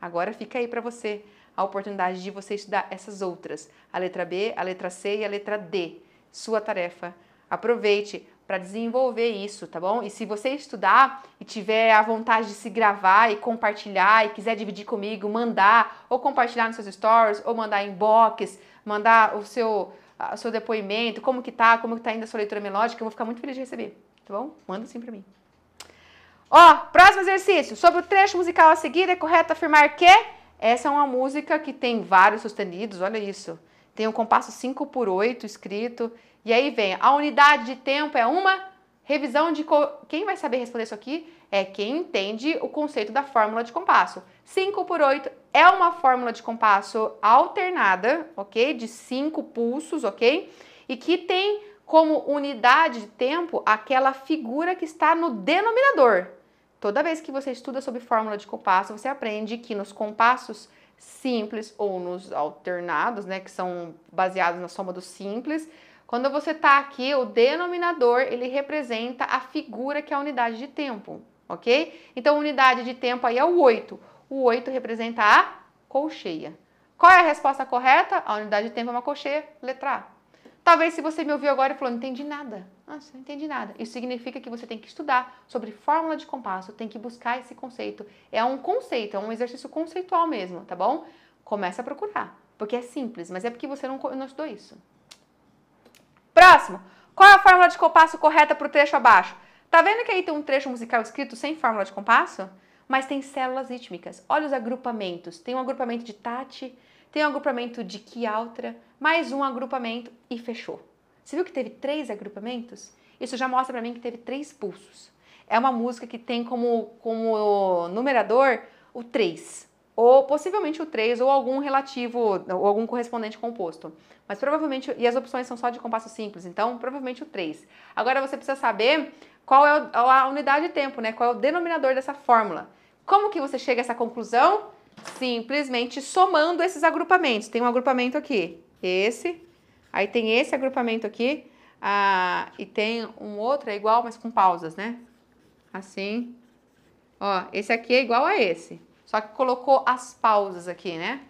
Agora fica aí para você a oportunidade de você estudar essas outras. A letra B, a letra C e a letra D. Sua tarefa. Aproveite para desenvolver isso, tá bom? E se você estudar e tiver a vontade de se gravar e compartilhar e quiser dividir comigo, mandar ou compartilhar nos seus stories ou mandar inbox, mandar o seu depoimento, como que tá indo a sua leitura melódica, eu vou ficar muito feliz de receber, tá bom? Manda sim pra mim. Ó, próximo exercício. Sobre o trecho musical a seguir, é correto afirmar que essa é uma música que tem vários sustenidos, olha isso. Tem um compasso 5/8 escrito, e aí vem, a unidade de tempo é uma revisão de... Quem vai saber responder isso aqui é quem entende o conceito da fórmula de compasso. 5/8 é uma fórmula de compasso alternada, ok? De 5 pulsos, ok? E que tem como unidade de tempo aquela figura que está no denominador. Toda vez que você estuda sobre fórmula de compasso, você aprende que nos compassos simples ou nos alternados, né, que são baseados na soma dos simples, quando você está aqui, o denominador, ele representa a figura que é a unidade de tempo, ok? Então, a unidade de tempo aí é o 8. O 8 representa a colcheia. Qual é a resposta correta? A unidade de tempo é uma colcheia, letra A. Talvez se você me ouviu agora e falou, não entendi nada. Nossa, não entendi nada. Isso significa que você tem que estudar sobre fórmula de compasso, tem que buscar esse conceito. É um conceito, é um exercício conceitual mesmo, tá bom? Começa a procurar, porque é simples, mas é porque você não estudou isso. Próximo. Qual é a fórmula de compasso correta para o trecho abaixo? Tá vendo que aí tem um trecho musical escrito sem fórmula de compasso? Mas tem células rítmicas. Olha os agrupamentos. Tem um agrupamento de Tati, tem um agrupamento de Chialtra, mais um agrupamento e fechou. Você viu que teve 3 agrupamentos? Isso já mostra para mim que teve 3 pulsos. É uma música que tem como numerador o 3. Ou possivelmente o 3 ou algum relativo, ou algum correspondente composto. Mas provavelmente, e as opções são só de compasso simples, então provavelmente o 3. Agora você precisa saber qual é a unidade de tempo, né? Qual é o denominador dessa fórmula. Como que você chega a essa conclusão? Simplesmente somando esses agrupamentos. Tem um agrupamento aqui, esse, aí tem esse agrupamento aqui, e tem um outro, é igual, mas com pausas, né? Assim, ó, esse aqui é igual a esse. Só que colocou as pausas aqui, né?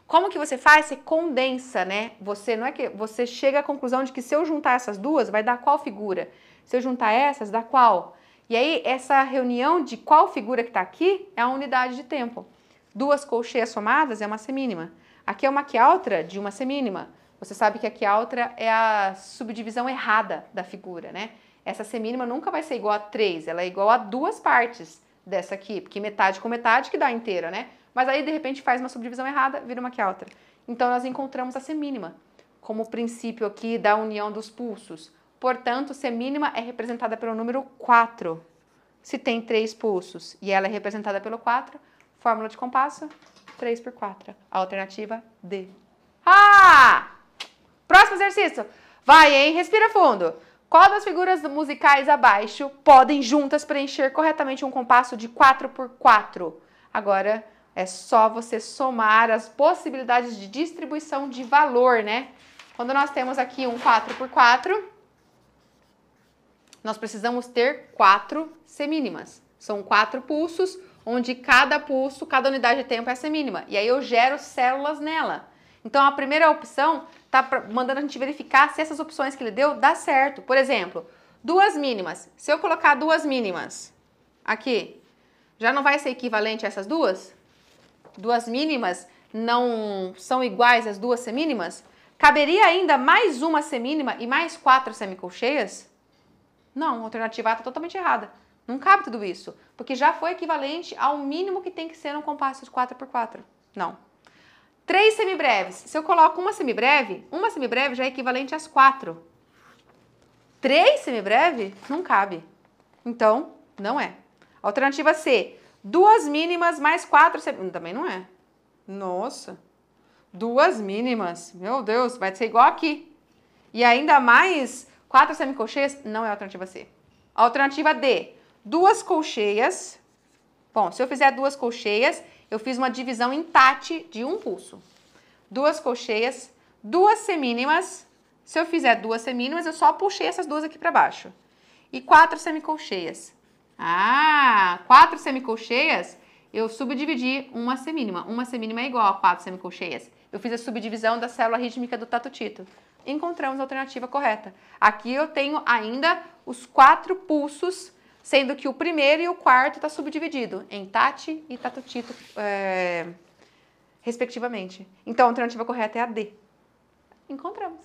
Como que você faz? Você condensa, né? Não é que você chega à conclusão de que se eu juntar essas duas, vai dar qual figura? Se eu juntar essas, dá qual? E aí, essa reunião de qual figura que tá aqui é a unidade de tempo. 2 colcheias somadas é uma semínima. Aqui é uma chialtra de uma semínima. Você sabe que a chialtra é a subdivisão errada da figura, né? Essa semínima nunca vai ser igual a 3, ela é igual a 2 partes dessa aqui, porque metade com metade que dá inteira, né? Mas aí, de repente, faz uma subdivisão errada, vira uma chialtra. Então, nós encontramos a semínima como princípio aqui da união dos pulsos. Portanto, semínima é representada pelo número 4. Se tem 3 pulsos e ela é representada pelo 4, fórmula de compasso, 3/4. Alternativa D. Próximo exercício. Vai, hein? Respira fundo. Qual das figuras musicais abaixo podem juntas preencher corretamente um compasso de 4/4? Agora é só você somar as possibilidades de distribuição de valor, né? Quando nós temos aqui um 4/4, nós precisamos ter 4 semínimas. São 4 pulsos, onde cada pulso, cada unidade de tempo é semínima. E aí eu gero células nela. Então a primeira opção está mandando a gente verificar se essas opções que ele deu dá certo. Por exemplo, 2 mínimas. Se eu colocar 2 mínimas aqui, já não vai ser equivalente a essas duas? 2 mínimas não são iguais às 2 semínimas? Caberia ainda mais uma semínima e mais 4 semicolcheias? Não, a alternativa A está totalmente errada. Não cabe tudo isso, porque já foi equivalente ao mínimo que tem que ser um compasso de 4/4. Não. 3 semibreves. Se eu coloco uma semibreve já é equivalente às 4. 3 semibreve? Não cabe. Então, não é. Alternativa C, 2 mínimas mais 4 semibreves. Também não é. Nossa. 2 mínimas. Meu Deus, vai ser igual aqui. E ainda mais 4 semicolcheias? Não é a alternativa C. Alternativa D, 2 colcheias. Bom, se eu fizer 2 colcheias, eu fiz uma divisão em tate de um pulso. 2 colcheias, 2 semínimas. Se eu fizer 2 semínimas, eu só puxei essas duas aqui para baixo. E 4 semicolcheias. 4 semicolcheias, eu subdividi uma semínima. Uma semínima é igual a 4 semicolcheias. Eu fiz a subdivisão da célula rítmica do tatutito. Encontramos a alternativa correta. Aqui eu tenho ainda os 4 pulsos, sendo que o primeiro e o quarto está subdividido em tate e tatutito, respectivamente. Então, a alternativa correta é a D. Encontramos.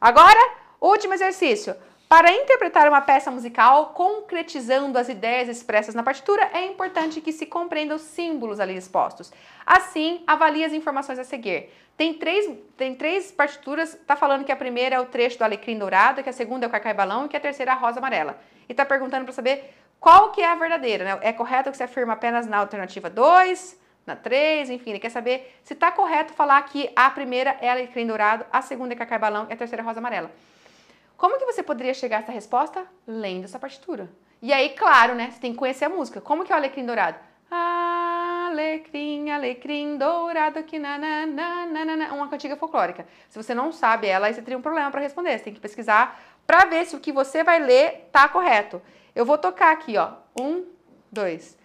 Agora, último exercício. Para interpretar uma peça musical, concretizando as ideias expressas na partitura, é importante que se compreenda os símbolos ali expostos. Assim, avalie as informações a seguir. Tem três partituras, está falando que a primeira é o trecho do Alecrim Dourado, que a segunda é o Cacá e Balão e que a terceira é a Rosa Amarela. E está perguntando para saber qual que é a verdadeira, né? É correto que se afirma apenas na alternativa 2, na 3, enfim, ele quer saber se está correto falar que a primeira é Alecrim Dourado, a segunda é Cacá e Balão e a terceira é Rosa Amarela. Como que você poderia chegar a essa resposta? Lendo essa partitura. E aí, claro, né, você tem que conhecer a música. Como que é o Alecrim Dourado? Alecrim, alecrim dourado que nananana, uma cantiga folclórica. Se você não sabe ela, aí você teria um problema para responder. Você tem que pesquisar para ver se o que você vai ler tá correto. Eu vou tocar aqui, ó. 1, 2.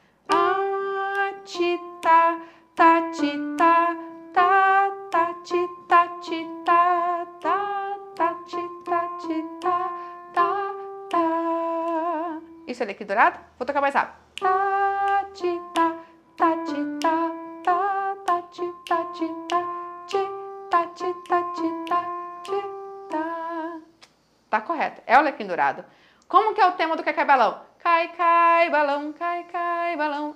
Tita, ta, tita, ta, ta, tita, tita, ta, ta, tita, tita, ta, ta. Isso é Alecrim Dourado? Vou tocar mais rápido. Ta, tita, ta, tita, ta, ta, tita, tita, tita, tita, tita, tita. Tá correto. É o Alecrim Dourado. Como que é o tema do Cacá e Balão? Cai, cai, balão,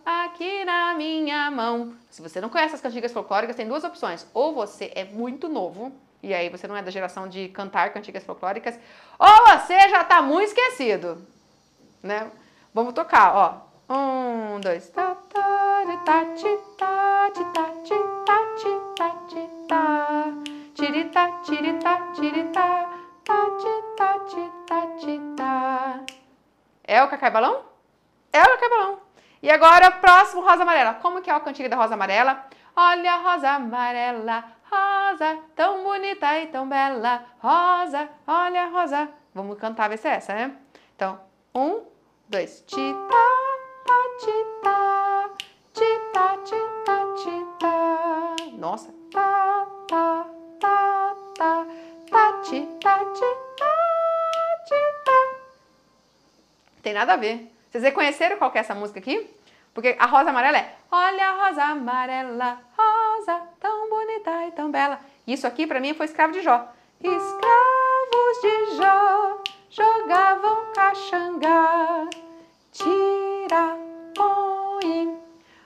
aqui na minha mão. Se você não conhece as cantigas folclóricas, tem duas opções. Ou você é muito novo, e aí você não é da geração de cantar cantigas folclóricas, ou você já tá muito esquecido, né? Vamos tocar, ó. 1, 2, tá, tirita, tirita, tirita, tá, tita. É o Cacá e Balão? É o Cacá e Balão. E agora, próximo, Rosa Amarela. Como que é a cantiga da Rosa Amarela? Olha a rosa amarela, rosa, tão bonita e tão bela. Rosa, olha a rosa. Vamos cantar, ver se é essa, né? Então, 1, 2. Tita, tita, tita, tita, tita. Nossa. Ta, ta, ta, ta, ta, tita, tita, tita. Tem nada a ver. Vocês reconheceram qual que é essa música aqui? Porque a rosa amarela é olha a rosa amarela, rosa, tão bonita e tão bela. Isso aqui pra mim foi Escravo de Jó. Escravos de Jó jogavam caxangá, tira, põe.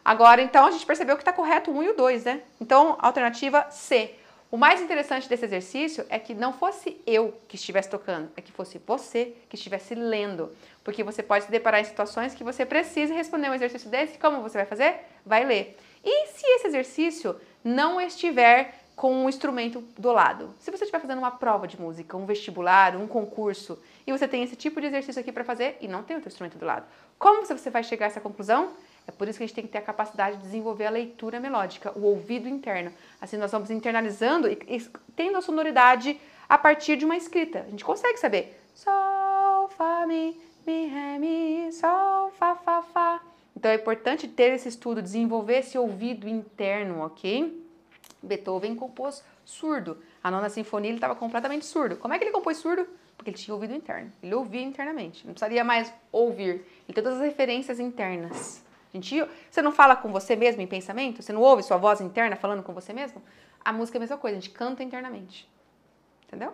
Agora, então, a gente percebeu que tá correto o 1 e o 2, né? Então, alternativa C. O mais interessante desse exercício é que não fosse eu que estivesse tocando, é que fosse você que estivesse lendo. Porque você pode se deparar em situações que você precisa responder um exercício desse. Como você vai fazer? Vai ler. E se esse exercício não estiver com um instrumento do lado? Se você estiver fazendo uma prova de música, um vestibular, um concurso, e você tem esse tipo de exercício aqui para fazer e não tem outro instrumento do lado, como você vai chegar a essa conclusão? É por isso que a gente tem que ter a capacidade de desenvolver a leitura melódica, o ouvido interno. Assim nós vamos internalizando e tendo a sonoridade a partir de uma escrita. A gente consegue saber sol, fá, mi, ré, mi, sol, fá, fá, fá. Então é importante ter esse estudo, desenvolver esse ouvido interno, ok? Beethoven compôs surdo. A Nona Sinfonia ele estava completamente surdo. Como é que ele compôs surdo? Porque ele tinha ouvido interno. Ele ouvia internamente. Não precisaria mais ouvir. E todas as referências internas. Você não fala com você mesmo em pensamento? Você não ouve sua voz interna falando com você mesmo? A música é a mesma coisa, a gente canta internamente. Entendeu?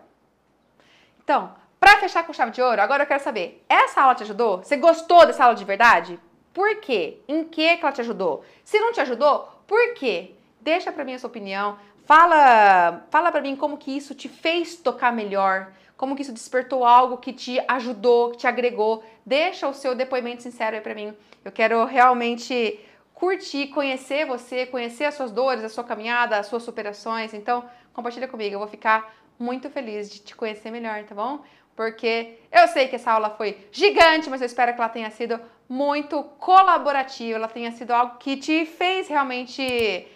Então, para fechar com chave de ouro, agora eu quero saber, essa aula te ajudou? Você gostou dessa aula de verdade? Por quê? Em que ela te ajudou? Se não te ajudou, por quê? Deixa pra mim a sua opinião. Fala pra mim como que isso te fez tocar melhor, como que isso despertou algo que te ajudou, que te agregou. Deixa o seu depoimento sincero aí pra mim. Eu quero realmente curtir, conhecer você, conhecer as suas dores, a sua caminhada, as suas superações. Então, compartilha comigo. Eu vou ficar muito feliz de te conhecer melhor, tá bom? Porque eu sei que essa aula foi gigante, mas eu espero que ela tenha sido muito colaborativa, ela tenha sido algo que te fez realmente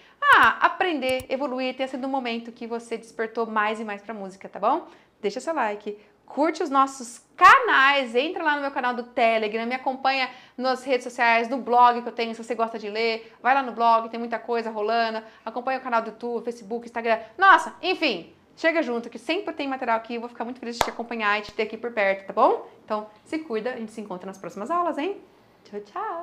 aprender, evoluir, tenha sido um momento que você despertou mais e mais pra música, tá bom? Deixa seu like, curte os nossos canais, entra lá no meu canal do Telegram, me acompanha nas redes sociais, no blog que eu tenho, se você gosta de ler, vai lá no blog, tem muita coisa rolando, acompanha o canal do YouTube, Facebook, Instagram, nossa, enfim, chega junto que sempre tem material aqui, eu vou ficar muito feliz de te acompanhar e te ter aqui por perto, tá bom? Então, se cuida, a gente se encontra nas próximas aulas, hein? Tchau, tchau!